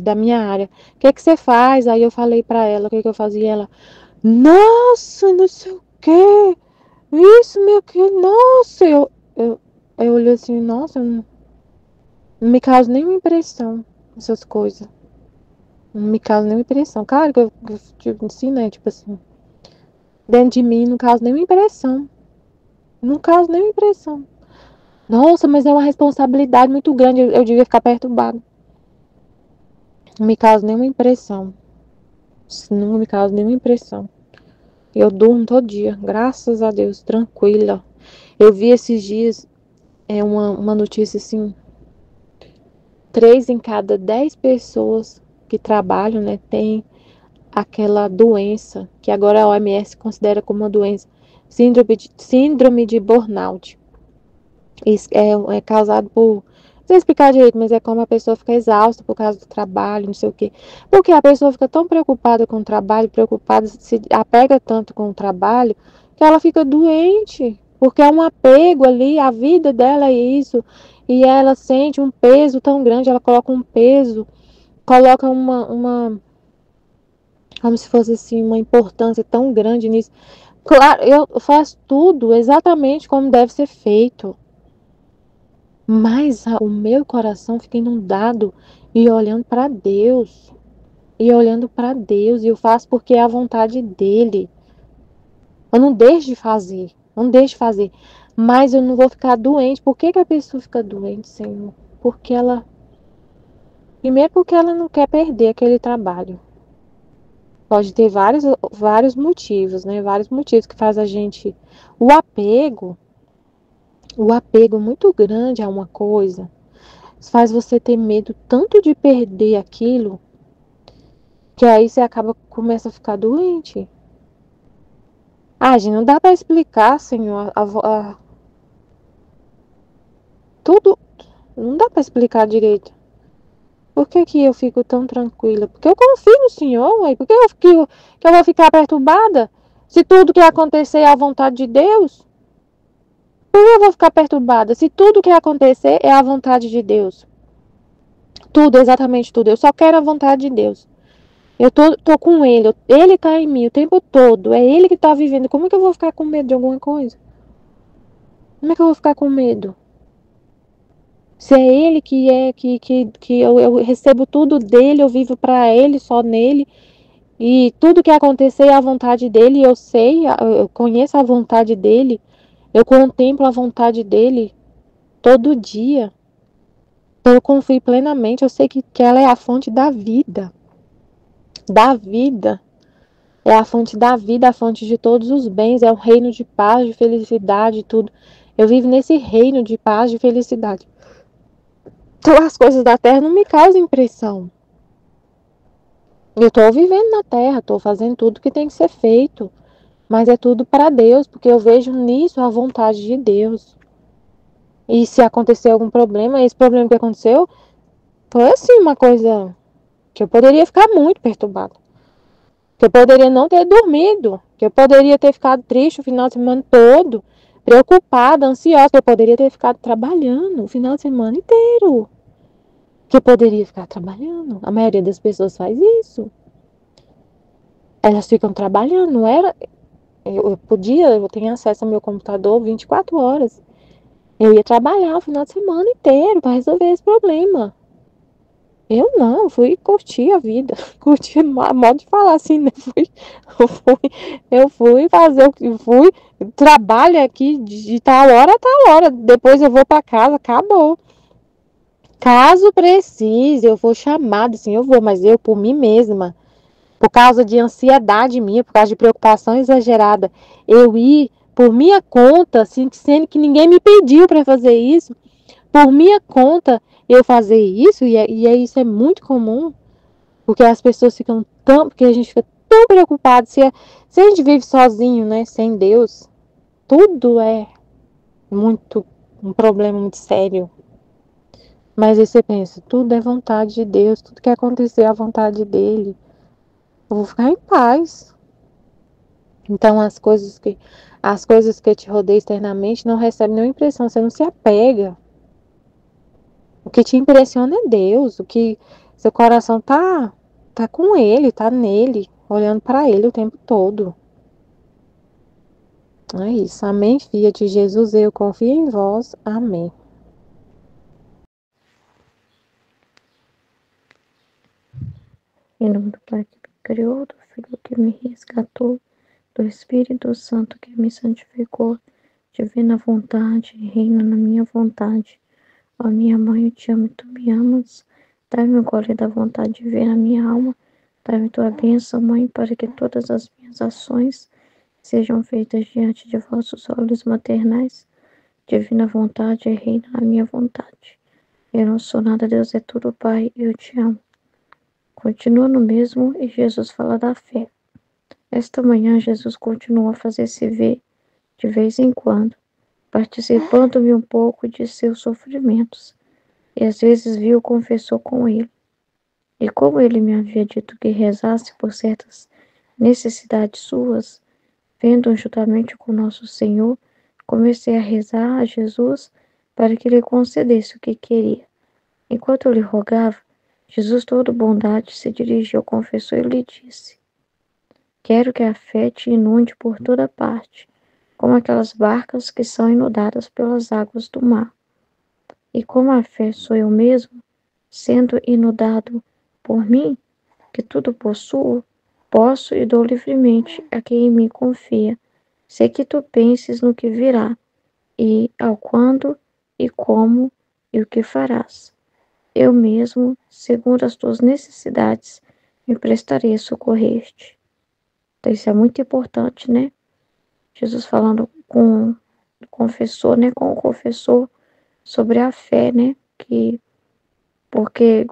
da minha área, o que é que você faz? Aí eu falei para ela o que eu fazia, ela, nossa, não sei o que, isso, meu que, nossa, eu olhei assim, nossa, não me causa nenhuma impressão essas coisas, não me causa nenhuma impressão, claro que eu tipo assim, né, tipo assim, dentro de mim não causa nenhuma impressão, não causa nenhuma impressão. Nossa, mas é uma responsabilidade muito grande, eu devia ficar perturbado. Não me causa nenhuma impressão. Não me causa nenhuma impressão. Eu durmo todo dia, graças a Deus, tranquila. Eu vi esses dias uma notícia assim, 3 em cada 10 pessoas que trabalham, né, tem aquela doença, que agora a OMS considera como uma doença, síndrome de burnout. Isso é causado por. Não sei explicar direito, mas é como a pessoa fica exausta por causa do trabalho, não sei o quê. Porque a pessoa fica tão preocupada com o trabalho, preocupada, se apega tanto com o trabalho, que ela fica doente. Porque é um apego ali, a vida dela é isso. E ela sente um peso tão grande, ela coloca um peso, coloca como se fosse assim, uma importância tão grande nisso. Claro, eu faço tudo exatamente como deve ser feito. Mas o meu coração fica inundado e olhando para Deus. E olhando para Deus. E eu faço porque é a vontade dele. Eu não deixo de fazer. Não deixo de fazer. Mas eu não vou ficar doente. Por que a pessoa fica doente, Senhor? Porque ela. Primeiro, porque ela não quer perder aquele trabalho. Pode ter vários motivos, né? Vários motivos que faz a gente. O apego muito grande a uma coisa faz você ter medo tanto de perder aquilo, que aí você começa a ficar doente. Ah, gente, não dá para explicar, Senhor, tudo, não dá para explicar direito. Por que eu fico tão tranquila? Porque eu confio no Senhor, ué. Por que eu vou ficar perturbada? Se tudo que acontecer é a vontade de Deus, por que eu vou ficar perturbada? Se tudo que acontecer é a vontade de Deus. Tudo, exatamente tudo. Eu só quero a vontade de Deus. Eu tô com ele tá em mim o tempo todo, é ele que tá vivendo. Como é que eu vou ficar com medo de alguma coisa? Como é que eu vou ficar com medo? Se é ele que eu recebo tudo dele, eu vivo para ele, só nele, e tudo que acontecer é a vontade dele, eu sei, eu conheço a vontade dele, eu contemplo a vontade dele todo dia. Então eu confio plenamente, eu sei que ela é a fonte da vida. Da vida. É a fonte da vida, a fonte de todos os bens, é um reino de paz, de felicidade, tudo. Eu vivo nesse reino de paz, de felicidade. Então as coisas da terra não me causam impressão. Eu estou vivendo na terra, estou fazendo tudo que tem que ser feito, mas é tudo para Deus, porque eu vejo nisso a vontade de Deus. E se acontecer algum problema, esse problema que aconteceu, foi assim uma coisa que eu poderia ficar muito perturbada. Que eu poderia não ter dormido, que eu poderia ter ficado triste o final de semana todo, preocupada, ansiosa, que eu poderia ter ficado trabalhando o final de semana inteiro. que poderia ficar trabalhando. A maioria das pessoas faz isso. Elas ficam trabalhando, não era? Eu tenho acesso ao meu computador 24 horas. Eu ia trabalhar o final de semana inteiro para resolver esse problema. Eu não, fui curtir a vida. Curtir, modo de falar assim, né? Eu fui fazer o que fui. Trabalho aqui de tal hora a tal hora. Depois eu vou para casa, acabou. Caso precise, eu vou chamado, assim, eu vou, mas eu por mim mesma, por causa de ansiedade minha, por causa de preocupação exagerada, eu ir por minha conta, assim, sendo que ninguém me pediu para fazer isso, por minha conta eu fazer isso, isso é muito comum, porque as pessoas ficam tão, porque a gente fica tão preocupado, se a gente vive sozinho, né, sem Deus, tudo é muito, um problema muito sério. Mas aí você pensa, tudo é vontade de Deus, tudo que acontecer é a vontade dele. Eu vou ficar em paz. Então as coisas que te rodeiam externamente não recebem nenhuma impressão, você não se apega. O que te impressiona é Deus, o que seu coração tá com ele, tá nele, olhando para ele o tempo todo. É isso. Amém, filha de Jesus, eu confio em vós. Amém. Em nome do Pai que me criou, do Filho que me resgatou, do Espírito Santo que me santificou, divina vontade, reina na minha vontade. Ó minha mãe, eu te amo e tu me amas. Dá-me o gole da vontade de ver a minha alma. Dá-me tua bênção, mãe, para que todas as minhas ações sejam feitas diante de vossos olhos maternais. Divina vontade, reina na minha vontade. Eu não sou nada, Deus é tudo, Pai, eu te amo. Continua no mesmo e Jesus fala da fé. Esta manhã, Jesus continua a fazer-se ver de vez em quando, participando-me um pouco de seus sofrimentos, e às vezes vi o confessor com ele. E como ele me havia dito que rezasse por certas necessidades suas, vendo juntamente com nosso Senhor, comecei a rezar a Jesus para que lhe concedesse o que queria. Enquanto eu lhe rogava, Jesus, todo bondade, se dirigiu ao confessor e lhe disse: Quero que a fé te inunde por toda parte, como aquelas barcas que são inundadas pelas águas do mar. E como a fé sou eu mesmo, sendo inundado por mim, que tudo possuo, posso e dou livremente a quem em mim confia. Sei que tu penses no que virá, e ao quando, e como, e o que farás. Eu mesmo, segundo as tuas necessidades, me prestarei a socorrer-te. Então isso é muito importante, né? Jesus falando com o confessor, né? Com o confessor sobre a fé, né? Porque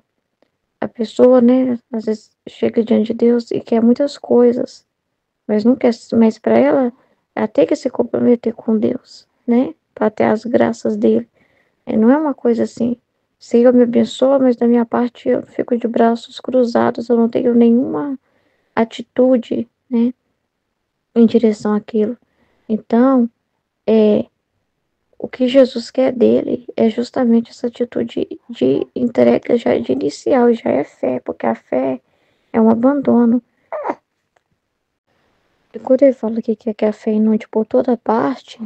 a pessoa, né? Às vezes chega diante de Deus e quer muitas coisas, mas não quer, mas para ela tem que se comprometer com Deus, né? Para ter as graças dele. E não é uma coisa assim, Senhor me abençoa, mas da minha parte eu fico de braços cruzados, eu não tenho nenhuma atitude, né, em direção àquilo. Então, o que Jesus quer dele é justamente essa atitude de entrega já de inicial, já é fé, porque a fé é um abandono. E quando ele fala que quer que a fé inunde por toda parte,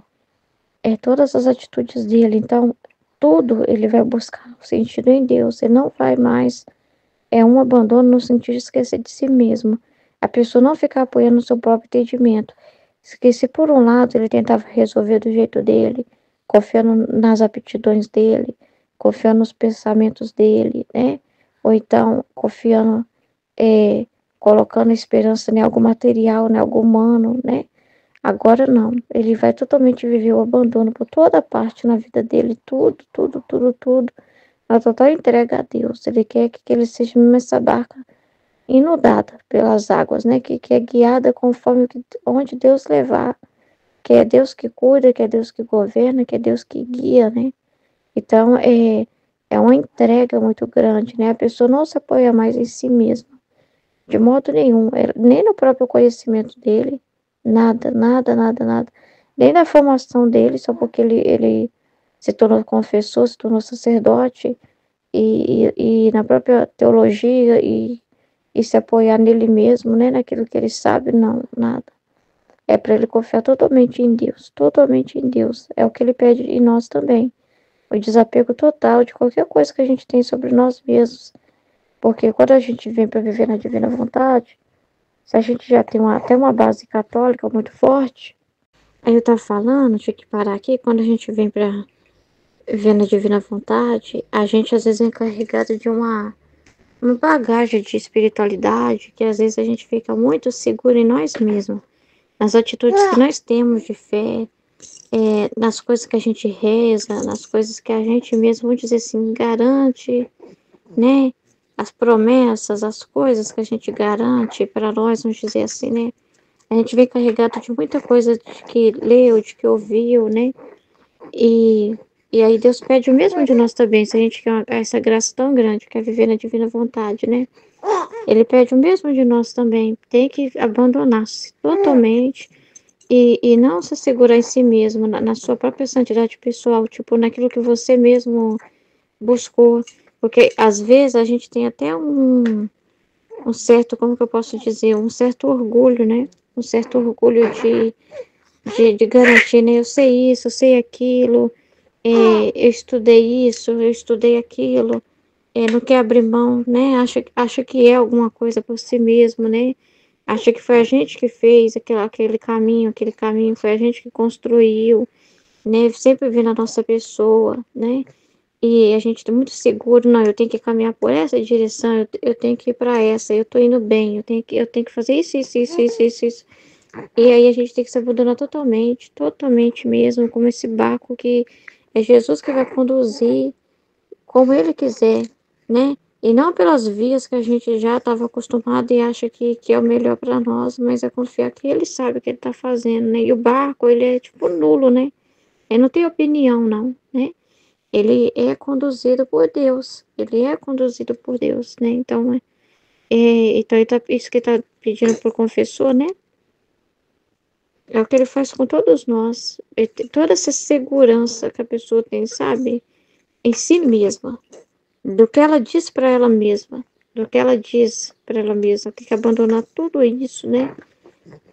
é todas as atitudes dele. Então, tudo ele vai buscar o sentido em Deus. Ele não vai mais. É um abandono no sentido de esquecer de si mesmo. A pessoa não ficar apoiando o seu próprio entendimento. Se por um lado ele tentava resolver do jeito dele, confiando nas aptidões dele, confiando nos pensamentos dele, né? Ou então confiando, colocando esperança em algo material, em algo humano, né? Agora não, ele vai totalmente viver o abandono por toda parte na vida dele, tudo, tudo, tudo, tudo, a total entrega a Deus. Ele quer que ele seja mesmo essa barca inundada pelas águas, né? Que é guiada conforme onde Deus levar, que é Deus que cuida, que é Deus que governa, que é Deus que guia, né? Então é uma entrega muito grande, né? A pessoa não se apoia mais em si mesma, de modo nenhum, nem no próprio conhecimento dele, nada, nada, nada, nada, nem na formação dele, só porque ele se tornou confessor, se tornou sacerdote, e na própria teologia e se apoiar nele mesmo, né? Naquilo que ele sabe, não, nada. É para ele confiar totalmente em Deus, totalmente em Deus. É o que ele pede em nós também. O desapego total de qualquer coisa que a gente tem sobre nós mesmos. Porque quando a gente vem para viver na divina vontade, se a gente já tem até uma base católica muito forte, aí eu tava falando, tinha que parar aqui, quando a gente vem para viver na divina vontade, a gente às vezes é encarregado de uma bagagem de espiritualidade, que às vezes a gente fica muito seguro em nós mesmos, nas atitudes que nós temos de fé, nas coisas que a gente reza, nas coisas que a gente mesmo, vamos dizer assim, garante, né? As promessas, as coisas que a gente garante para nós, vamos dizer assim, né? A gente vem carregado de muita coisa de que leu, de que ouviu, né? E, e aí Deus pede o mesmo de nós também, se a gente quer essa graça tão grande, quer viver na divina vontade, né? Ele pede o mesmo de nós também, tem que abandonar-se totalmente e não se segurar em si mesmo, na sua própria santidade pessoal, tipo, naquilo que você mesmo buscou. Porque às vezes a gente tem até um certo, como que eu posso dizer, um certo orgulho, né? Um certo orgulho de garantir, né? Eu sei isso, eu sei aquilo, eu estudei isso, eu estudei aquilo, não quer abrir mão, né? Acha que é alguma coisa por si mesmo, né? Acha que foi a gente que fez aquele caminho foi a gente que construiu, né? Sempre vê na nossa pessoa, né? E a gente está muito seguro, não, eu tenho que caminhar por essa direção, eu tenho que ir para essa, eu tô indo bem, eu tenho que fazer isso. E aí a gente tem que se abandonar totalmente, totalmente mesmo, como esse barco que é Jesus que vai conduzir como ele quiser, né? E não pelas vias que a gente já estava acostumado e acha que é o melhor para nós, mas é confiar que ele sabe o que ele está fazendo, né? E o barco, ele é tipo nulo, né? Ele não tem opinião, não, né? Ele é conduzido por Deus. Ele é conduzido por Deus, né? Então isso que ele tá pedindo pro confessor, né? É o que ele faz com todos nós. Toda essa segurança que a pessoa tem, sabe? Em si mesma. Do que ela diz para ela mesma. Do que ela diz para ela mesma. Tem que abandonar tudo isso, né?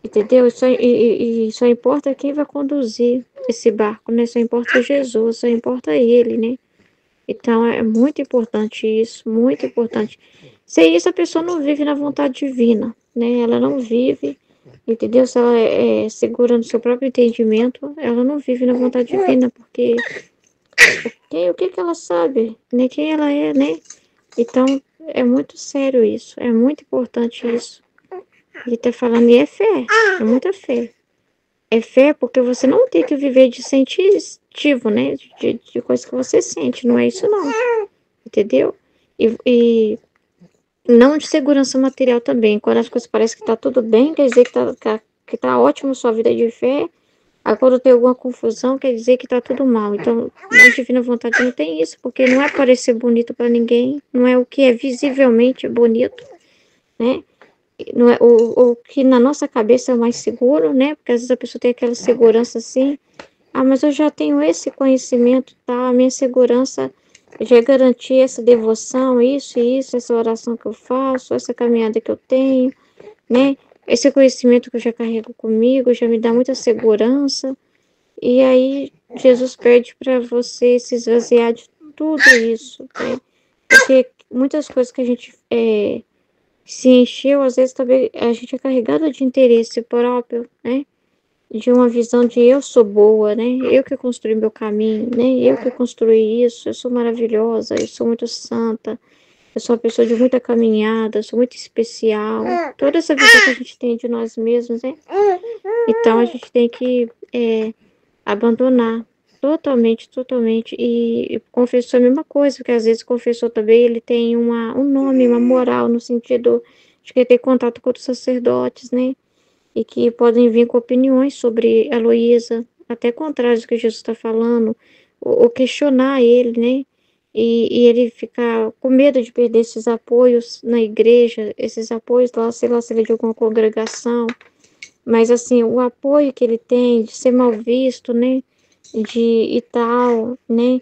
Entendeu? E só importa quem vai conduzir esse barco, né? Só importa Jesus, só importa ele, né? Então é muito importante isso, muito importante. Sem isso a pessoa não vive na vontade divina, né? Ela não vive, entendeu? Se ela é segura no seu próprio entendimento, ela não vive na vontade divina, porque o que que ela sabe, né? Quem ela é, né? Então é muito sério isso, é muito importante isso. Ele tá falando, e é fé, é muita fé. É fé porque você não tem que viver de sensitivo, né? De coisa que você sente, não é isso não. Entendeu? E não de segurança material também. Quando as coisas parecem que tá tudo bem, quer dizer que tá ótimo sua vida de fé. Aí quando tem alguma confusão, quer dizer que tá tudo mal. Então, na divina vontade não tem isso, porque não é parecer bonito para ninguém, não é o que é visivelmente bonito, né? Não é o que na nossa cabeça é o mais seguro, né? Porque às vezes a pessoa tem aquela segurança assim, mas eu já tenho esse conhecimento, tá? A minha segurança já garantir essa devoção, isso e isso, essa oração que eu faço, essa caminhada que eu tenho, né? Esse conhecimento que eu já carrego comigo já me dá muita segurança. E aí Jesus pede para você se esvaziar de tudo isso, né? Porque muitas coisas que a gente se encheu, às vezes também a gente é carregado de interesse próprio, né? De uma visão de eu sou boa, né? Eu que construí meu caminho, né? Eu que construí isso, eu sou maravilhosa, eu sou muito santa, eu sou uma pessoa de muita caminhada, eu sou muito especial. Toda essa visão que a gente tem de nós mesmos, né? Então a gente tem que abandonar totalmente, totalmente. E o confessor é a mesma coisa, porque às vezes o confessor também ele tem um nome, uma moral, no sentido de que ele tem contato com outros sacerdotes, né? E que podem vir com opiniões sobre a Heloísa, até contrários do que Jesus está falando, ou questionar ele, né? E ele ficar com medo de perder esses apoios na igreja, esses apoios lá, sei lá, se ele é de alguma congregação, mas assim, o apoio que ele tem de ser mal visto, né? e tal, né?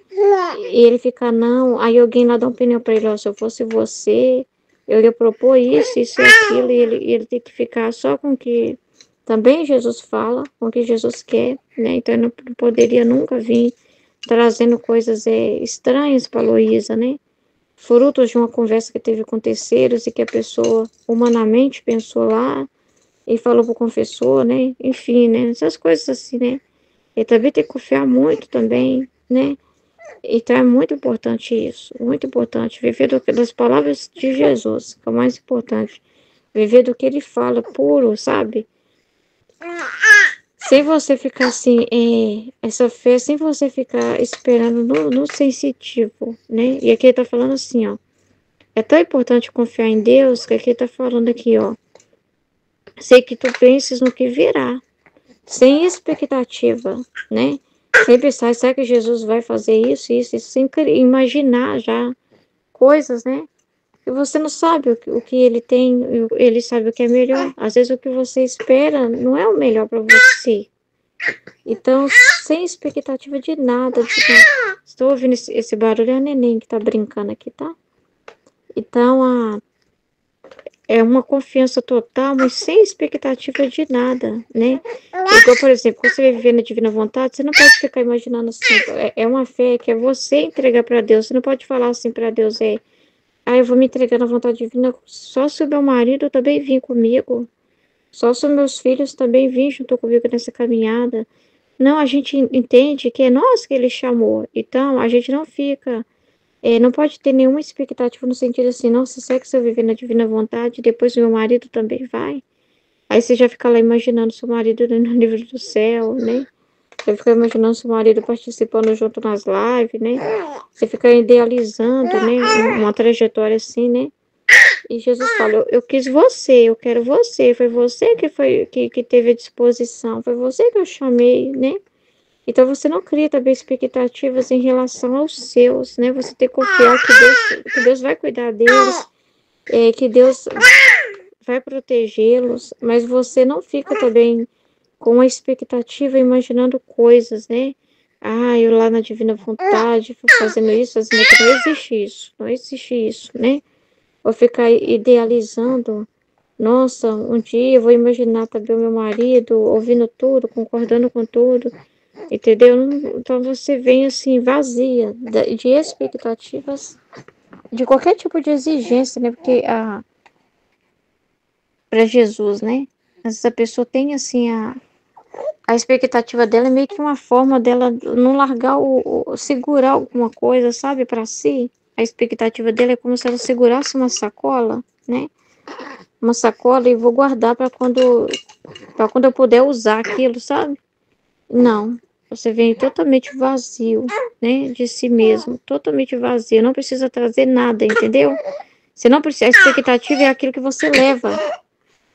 E ele fica, não. Aí alguém lá dá uma opinião pra ele, ó, se eu fosse você, eu ia propor isso e aquilo, e ele tem que ficar só com o que também Jesus fala, com o que Jesus quer, né? Então ele não poderia nunca vir trazendo coisas estranhas para Luísa, né? Frutos de uma conversa que teve com terceiros e que a pessoa humanamente pensou lá e falou pro confessor, né? Enfim, né? Essas coisas assim, né? Ele também tem que confiar muito também, né? Então é muito importante isso, muito importante. Viver das palavras de Jesus, que é o mais importante. Viver do que ele fala, puro, sabe? Sem você ficar assim, essa fé, sem você ficar esperando no sensitivo, né? E aqui ele tá falando assim, ó. É tão importante confiar em Deus que aqui ele tá falando aqui, ó. Sei que tu penses no que virá, sem expectativa, né? Sem pensar, será que Jesus vai fazer isso, sem imaginar já coisas, né? E você não sabe o que ele tem, ele sabe o que é melhor. Às vezes o que você espera não é o melhor para você. Então, sem expectativa de nada, estou ouvindo esse barulho, é a neném que tá brincando aqui, tá? Então, é uma confiança total, mas sem expectativa de nada, né? Igual, por exemplo, quando você vai viver na divina vontade, você não pode ficar imaginando assim, é uma fé que é você entregar para Deus, você não pode falar assim para Deus, eu vou me entregar na vontade divina só se o meu marido também vir comigo, só se os meus filhos também vir junto comigo nessa caminhada. Não, a gente entende que é nós que ele chamou, então a gente não fica, não pode ter nenhuma expectativa no sentido assim, nossa, será que se eu viver na divina vontade, depois meu marido também vai? Aí você já fica lá imaginando seu marido no nível do céu, né? Você fica imaginando seu marido participando junto nas lives, né? Você fica idealizando, né? Uma trajetória assim, né? E Jesus fala, eu quis você, eu quero você. Foi você que teve a disposição, foi você que eu chamei, né? Então você não cria também expectativas em relação aos seus, né? Você tem que confiar que Deus vai cuidar deles, que Deus vai protegê-los, mas você não fica também com a expectativa, imaginando coisas, né? Eu lá na divina vontade, fazendo isso, fazendo aquilo. Não existe isso, não existe isso, né? Vou ficar idealizando, nossa, um dia eu vou imaginar também o meu marido ouvindo tudo, concordando com tudo, entendeu? Então você vem assim, vazia de expectativas, de qualquer tipo de exigência, né? Porque para Jesus, né? Essa pessoa tem assim a expectativa dela é meio que uma forma dela não largar segurar alguma coisa, sabe, para si. A expectativa dela é como se ela segurasse uma sacola, né? Uma sacola e vou guardar para quando eu puder usar aquilo, sabe? Não, você vem totalmente vazio, né, de si mesmo, totalmente vazio, não precisa trazer nada, entendeu? Você não precisa, a expectativa é aquilo que você leva.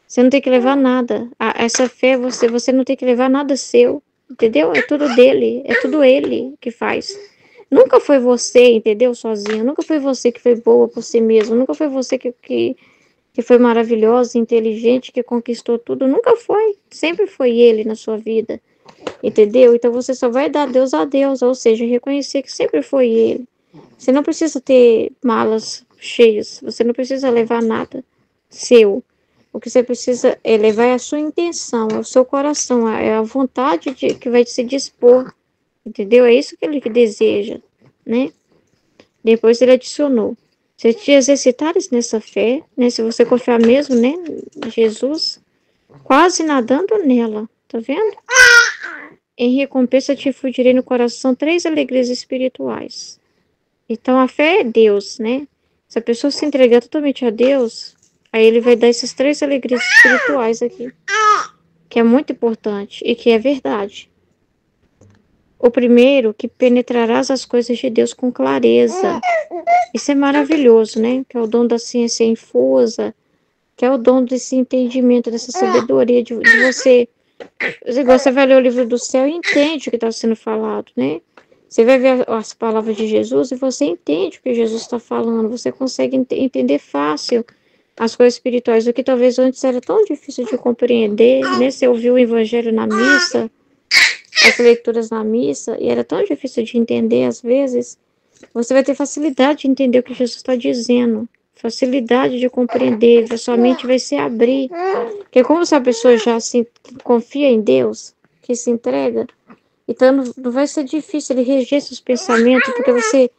Você não tem que levar nada. Essa fé, você não tem que levar nada seu, entendeu? É tudo dele, é tudo ele que faz. Nunca foi você, entendeu? Sozinho. Nunca foi você que foi boa por si mesmo. Nunca foi você que foi maravilhosa, inteligente, que conquistou tudo. Nunca foi. Sempre foi ele na sua vida, entendeu? Então você só vai dar Deus a Deus, ou seja, reconhecer que sempre foi ele. Você não precisa ter malas cheias. Você não precisa levar nada seu. O que você precisa levar é a sua intenção, é o seu coração, é a vontade que vai se dispor, entendeu? É isso que ele deseja, né? Depois ele adicionou, se te exercitares nessa fé, né? Se você confiar mesmo, né? Em Jesus, quase nadando nela, tá vendo? Em recompensa te infundirei no coração 3 alegrias espirituais. Então a fé é Deus, né? Se a pessoa se entregar totalmente a Deus, aí ele vai dar essas 3 alegrias espirituais aqui, que é muito importante e que é verdade. O primeiro, que penetrarás as coisas de Deus com clareza. Isso é maravilhoso, né? Que é o dom da ciência infusa, que é o dom desse entendimento, dessa sabedoria de você. Igual você vai ler o livro do céu e entende o que está sendo falado, né? Você vai ver as palavras de Jesus e você entende o que Jesus está falando. Você consegue entender fácil as coisas espirituais, o que talvez antes era tão difícil de compreender, né? Você ouviu o evangelho na missa, as leituras na missa, e era tão difícil de entender às vezes, você vai ter facilidade de entender o que Jesus está dizendo, facilidade de compreender, a sua mente vai se abrir. Porque como se a pessoa já se confia em Deus, que se entrega, então não vai ser difícil, ele reger seus pensamentos, porque você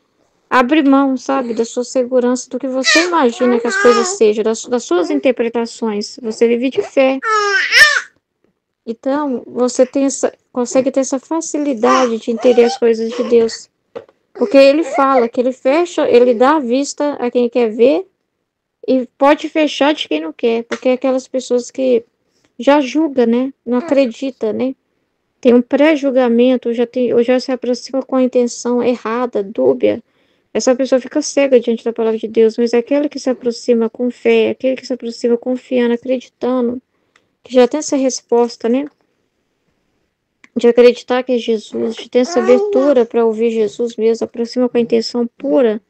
abre mão, sabe, da sua segurança, do que você imagina que as coisas sejam, das suas interpretações. Você vive de fé. Então, você consegue ter essa facilidade de entender as coisas de Deus. Porque ele fala que ele fecha, ele dá a vista a quem quer ver e pode fechar de quem não quer. Porque é aquelas pessoas que já julga, né? Não acredita, né? Tem um pré-julgamento, ou já se aproxima com a intenção errada, dúbia. Essa pessoa fica cega diante da palavra de Deus, mas é aquele que se aproxima com fé, aquele que se aproxima confiando, acreditando, que já tem essa resposta, né? De acreditar que é Jesus, de ter essa abertura para ouvir Jesus mesmo, aproxima com a intenção pura,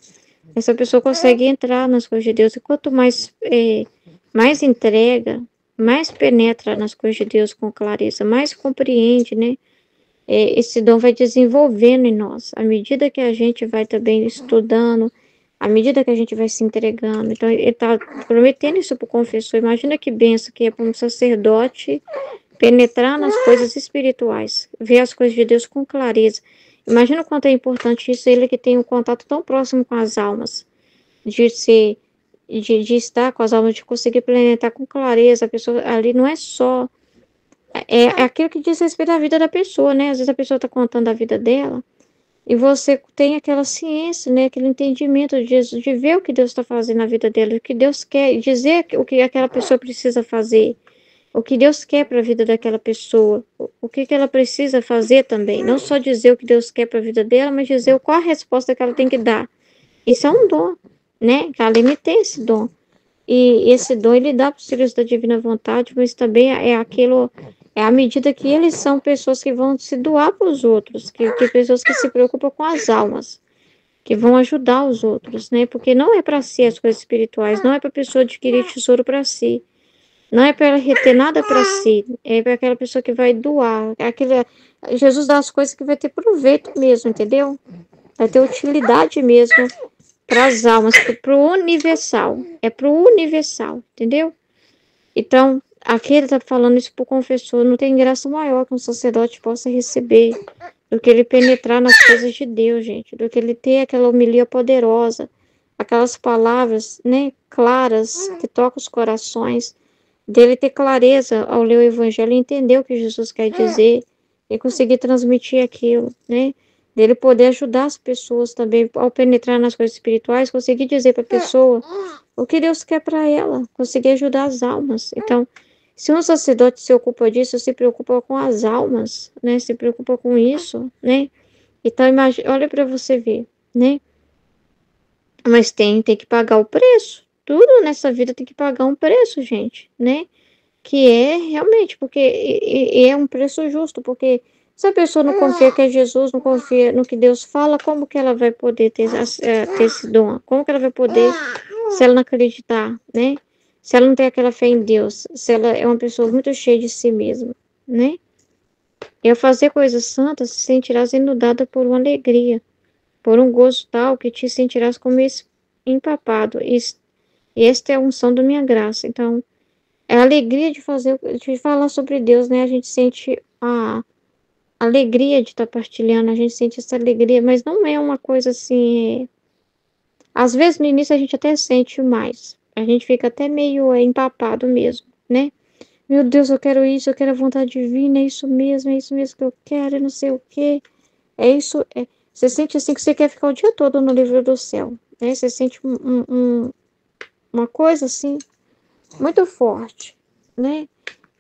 essa pessoa consegue entrar nas coisas de Deus. E quanto mais, mais entrega, mais penetra nas coisas de Deus com clareza, mais compreende, né? Esse dom vai desenvolvendo em nós, à medida que a gente vai também estudando, à medida que a gente vai se entregando. Então, ele está prometendo isso para o confessor. Imagina que benção que é para um sacerdote penetrar nas coisas espirituais, ver as coisas de Deus com clareza. Imagina o quanto é importante isso, ele que tem um contato tão próximo com as almas, de estar com as almas, de conseguir penetrar com clareza. A pessoa ali não é só... É aquilo que diz respeito à vida da pessoa, né? Às vezes a pessoa está contando a vida dela e você tem aquela ciência, né? Aquele entendimento de Jesus, de ver o que Deus está fazendo na vida dela, o que Deus quer, dizer o que aquela pessoa precisa fazer, o que Deus quer para a vida daquela pessoa, o que ela precisa fazer também. Não só dizer o que Deus quer para a vida dela, mas dizer qual a resposta que ela tem que dar. Isso é um dom, né? Que ela me tem esse dom. E esse dom ele dá para os filhos da divina vontade, mas também é aquilo, é à medida que eles são pessoas que vão se doar para os outros, que pessoas que se preocupam com as almas, que vão ajudar os outros, né? Porque não é para si as coisas espirituais, não é para a pessoa adquirir tesouro para si, não é para ela reter nada para si, é para aquela pessoa que vai doar. Jesus dá as coisas que vai ter proveito mesmo, entendeu? Vai ter utilidade mesmo para as almas, para o universal. É para o universal, entendeu? Então, aqui ele está falando isso para o confessor. Não tem graça maior que um sacerdote possa receber do que ele penetrar nas coisas de Deus, gente. Do que ele ter aquela homilia poderosa, aquelas palavras, né, claras, que tocam os corações, dele ter clareza ao ler o evangelho e entender o que Jesus quer dizer e conseguir transmitir aquilo, né? Dele poder ajudar as pessoas também ao penetrar nas coisas espirituais, conseguir dizer para a pessoa o que Deus quer para ela, conseguir ajudar as almas. Então, se um sacerdote se ocupa disso, se preocupa com as almas, né? Se preocupa com isso, né? Então, imagine, olha para você ver, né? Mas tem que pagar o preço. Tudo nessa vida tem que pagar um preço, gente, né? Que é realmente, porque é um preço justo, porque se a pessoa não confia que é Jesus, não confia no que Deus fala, como que ela vai poder ter esse dom? Como que ela vai poder, se ela não acreditar, né? Se ela não tem aquela fé em Deus, se ela é uma pessoa muito cheia de si mesma, né? E ao fazer coisas santas, se sentirás inundada por uma alegria, por um gozo tal que te sentirás como empapado. E esta é a unção da minha graça. Então, é a alegria de falar sobre Deus, né? A gente sente a alegria de estar partilhando, a gente sente essa alegria, mas não é uma coisa assim. Às vezes no início a gente até sente mais, a gente fica até meio empapado mesmo, né? Meu Deus, eu quero isso, eu quero a vontade divina, é isso mesmo que eu quero, não sei o quê. É isso, você sente assim que você quer ficar o dia todo no livro do céu, né? Você sente uma coisa assim, muito forte, né?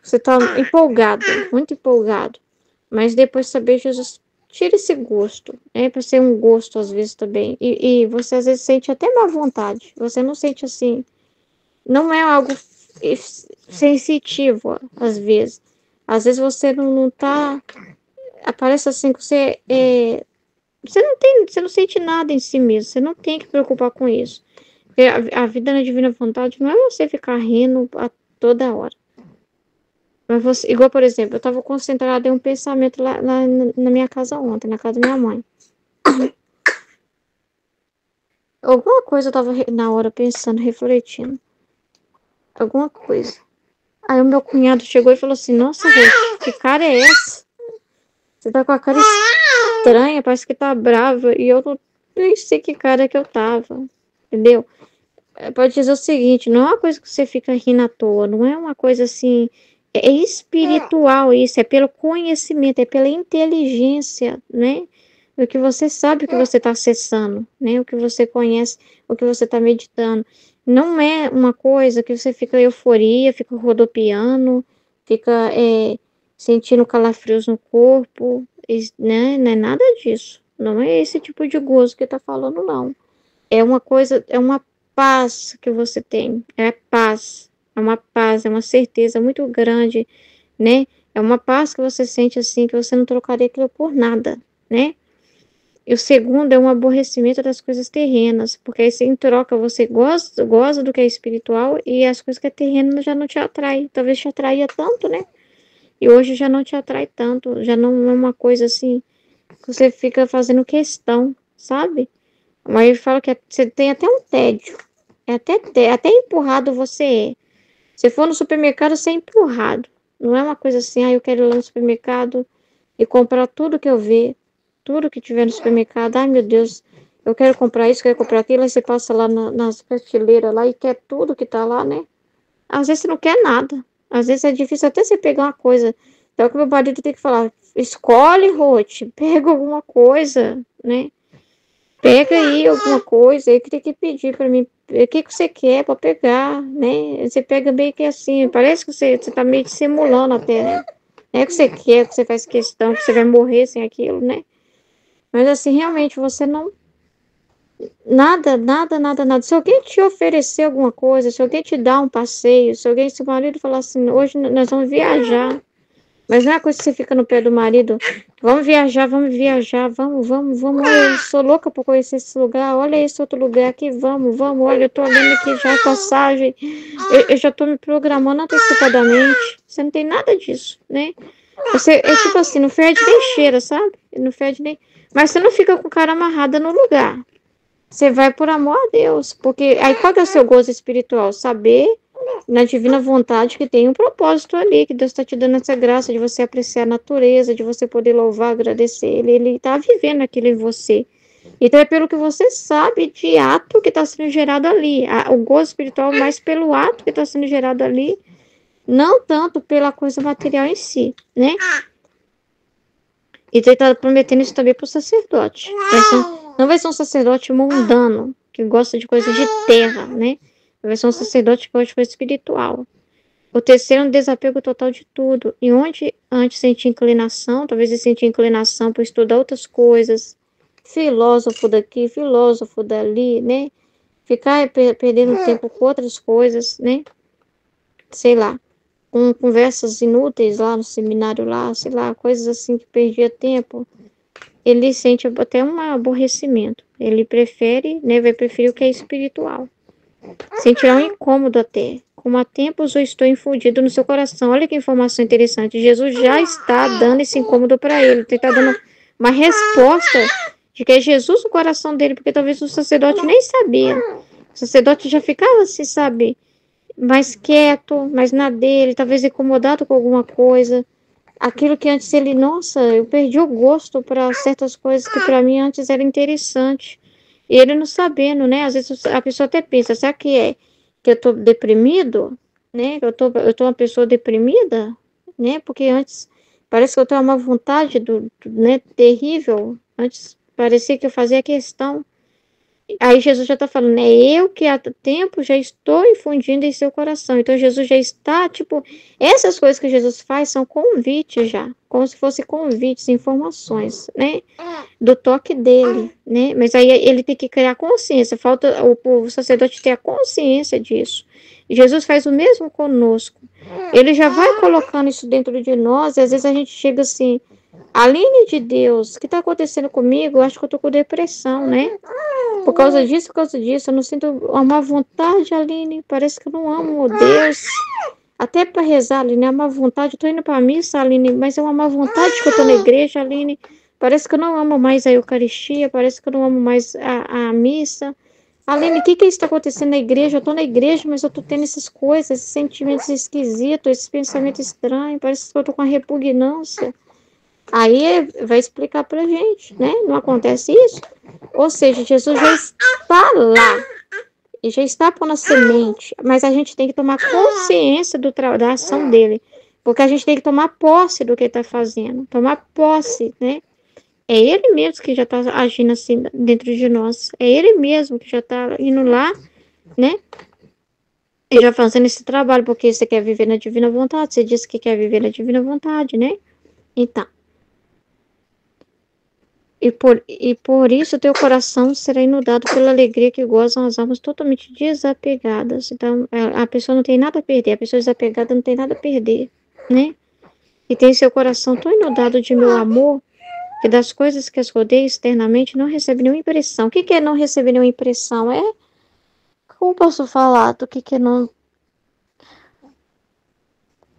Você tá empolgado, muito empolgado. Mas depois saber, Jesus tira esse gosto, né? Para ser um gosto às vezes também. E você às vezes sente até má vontade. Você não sente assim, não é algo sensitivo às vezes. Às vezes você não tá, aparece assim que você não sente nada em si mesmo. Você não tem que preocupar com isso. Porque a vida na divina vontade não é você ficar rindo a toda hora. Mas você, igual, por exemplo, eu estava concentrada em um pensamento lá na minha casa ontem, na casa da minha mãe. Alguma coisa eu estava na hora pensando, refletindo. Alguma coisa. Aí o meu cunhado chegou e falou assim: Nossa, Ruth, que cara é essa? Você tá com a cara estranha, parece que tá brava. E eu não nem sei que cara que eu tava. Entendeu? Pode dizer o seguinte: não é uma coisa que você fica rindo à toa, não é uma coisa assim. É espiritual isso, é pelo conhecimento, é pela inteligência, né? O que você sabe, o que você está acessando, né? O que você conhece, o que você está meditando. Não é uma coisa que você fica euforia, fica rodopiando, fica sentindo calafrios no corpo, né? Não é nada disso. Não é esse tipo de gozo que está falando, não. É uma coisa, é uma paz que você tem. É paz, é uma certeza muito grande, né? É uma paz que você sente assim, que você não trocaria aquilo por nada, né? E o segundo é um aborrecimento das coisas terrenas, porque aí em troca você goza do que é espiritual e as coisas que é terreno já não te atrai. Talvez te atraía tanto, né? E hoje já não te atrai tanto, já não é uma coisa assim que você fica fazendo questão, sabe? Mas ele fala que você tem até um tédio. Até empurrado você é. Se for no supermercado, você é empurrado. Não é uma coisa assim, eu quero ir lá no supermercado e comprar tudo que eu ver, tudo que tiver no supermercado. Ai, meu Deus, eu quero comprar isso, quero comprar aquilo. Aí você passa lá nas prateleiras lá e quer tudo que tá lá, né? Às vezes você não quer nada. Às vezes é difícil até você pegar uma coisa. Então, que meu marido tem que falar, escolhe, Ruth, pega alguma coisa, né? Pega aí alguma coisa aí que tem que pedir para mim. O que você quer para pegar, né? Você pega meio que assim, parece que você tá meio dissimulando até, né? Não é que você quer, que você faz questão, que você vai morrer sem aquilo, né? Mas assim, realmente você não. Nada. Se alguém te oferecer alguma coisa, se alguém te dá um passeio, se alguém, se o marido falar assim, hoje nós vamos viajar. Mas não é coisa que você fica no pé do marido. Vamos viajar, vamos. Olha, eu sou louca por conhecer esse lugar. Olha esse outro lugar aqui, vamos. Olha, eu tô olhando aqui já a passagem. Eu já tô me programando antecipadamente. Você não tem nada disso, né? Você é tipo assim, não fede nem cheira, sabe? Não fede nem. Mas você não fica com o cara amarrada no lugar. Você vai por amor a Deus. Porque aí qual que é o seu gozo espiritual? Saber na divina vontade que tem um propósito ali, que Deus está te dando essa graça de você apreciar a natureza, de você poder louvar, agradecer Ele está vivendo aquilo em você. Então é pelo que você sabe de ato que está sendo gerado ali. O gozo espiritual mais pelo ato que está sendo gerado ali, não tanto pela coisa material em si, né? E ele está prometendo isso também para o sacerdote. Não vai ser um sacerdote mundano, que gosta de coisas de terra, né? Vai ser um sacerdote que gosta de coisa espiritual. O terceiro é um desapego total de tudo. E onde antes sentia inclinação, talvez ele sentia inclinação para estudar outras coisas, filósofo daqui, filósofo dali, né? Ficar perdendo tempo com outras coisas, né? Sei lá, com conversas inúteis lá no seminário lá, sei lá, coisas assim que perdia tempo. Ele sente até um aborrecimento. Ele prefere, né? Vai preferir o que é espiritual. Sentirá um incômodo até. Como há tempos eu estou infundido no seu coração. Olha que informação interessante. Jesus já está dando esse incômodo para ele. Ele está dando uma resposta de que é Jesus no coração dele, porque talvez o sacerdote nem sabia. O sacerdote já ficava assim, sabe, mais quieto, mais na dele, talvez incomodado com alguma coisa. Aquilo que antes ele, nossa, eu perdi o gosto para certas coisas que para mim antes era interessante. E ele não sabendo, né? Às vezes a pessoa até pensa, será que é que eu tô deprimido, né? Eu tô uma pessoa deprimida, né? Porque antes parece que eu tenho uma vontade né, terrível. Antes parecia que eu fazia questão. Aí Jesus já está falando, é eu que há tempo já estou infundindo em seu coração. Então Jesus já está, tipo, essas coisas que Jesus faz são convites já, como se fossem convites, informações, né? Do toque dele, né? Mas aí ele tem que criar consciência, falta o sacerdote ter a consciência disso. E Jesus faz o mesmo conosco. Ele já vai colocando isso dentro de nós, e às vezes a gente chega assim, Aline de Deus, o que está acontecendo comigo? Eu acho que eu tô com depressão, né? Por causa disso, eu não sinto uma vontade, Aline. Parece que eu não amo Deus. Até para rezar, Aline, é uma vontade. Eu tô indo para missa, Aline, mas é uma má vontade que eu tô na igreja, Aline. Parece que eu não amo mais a Eucaristia, parece que eu não amo mais a missa. Aline, o que está acontecendo na igreja? Eu tô na igreja, mas eu tô tendo essas coisas, esses sentimentos esquisitos, esses pensamentos estranhos, parece que eu tô com uma repugnância. Aí vai explicar pra gente, né? Não acontece isso? Ou seja, Jesus já está lá. E já está pondo a semente, mas a gente tem que tomar consciência da ação dele, porque a gente tem que tomar posse do que ele está fazendo, tomar posse, né? É ele mesmo que já está agindo assim dentro de nós, é ele mesmo que já está indo lá, né? E já fazendo esse trabalho, porque você quer viver na divina vontade, você disse que quer viver na divina vontade, né? Então, e por isso teu coração será inundado pela alegria que gozam as almas totalmente desapegadas. Então, a pessoa não tem nada a perder, a pessoa desapegada não tem nada a perder, né? E tem seu coração tão inundado de meu amor, que das coisas que as rodeiam externamente não recebe nenhuma impressão. O que é não receber nenhuma impressão? Como posso falar do que é não...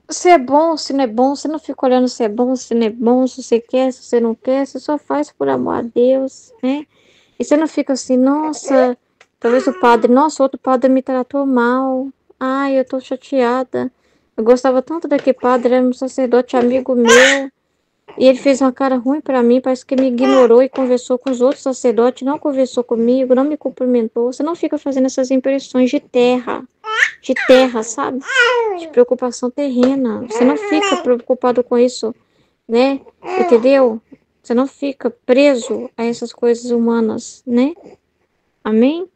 Se é bom, se não é bom, você não fica olhando se é bom, se não é bom, se você quer, se você não quer, você só faz por amor a Deus, né? E você não fica assim, nossa, talvez o padre, nossa, outro padre me tratou mal. Ai, eu tô chateada. Eu gostava tanto daquele padre, era um sacerdote amigo meu. E ele fez uma cara ruim pra mim, parece que me ignorou e conversou com os outros sacerdotes, não conversou comigo, não me cumprimentou. Você não fica fazendo essas impressões de terra, sabe? De preocupação terrena. Você não fica preocupado com isso, né? Entendeu? Você não fica preso a essas coisas humanas, né? Amém?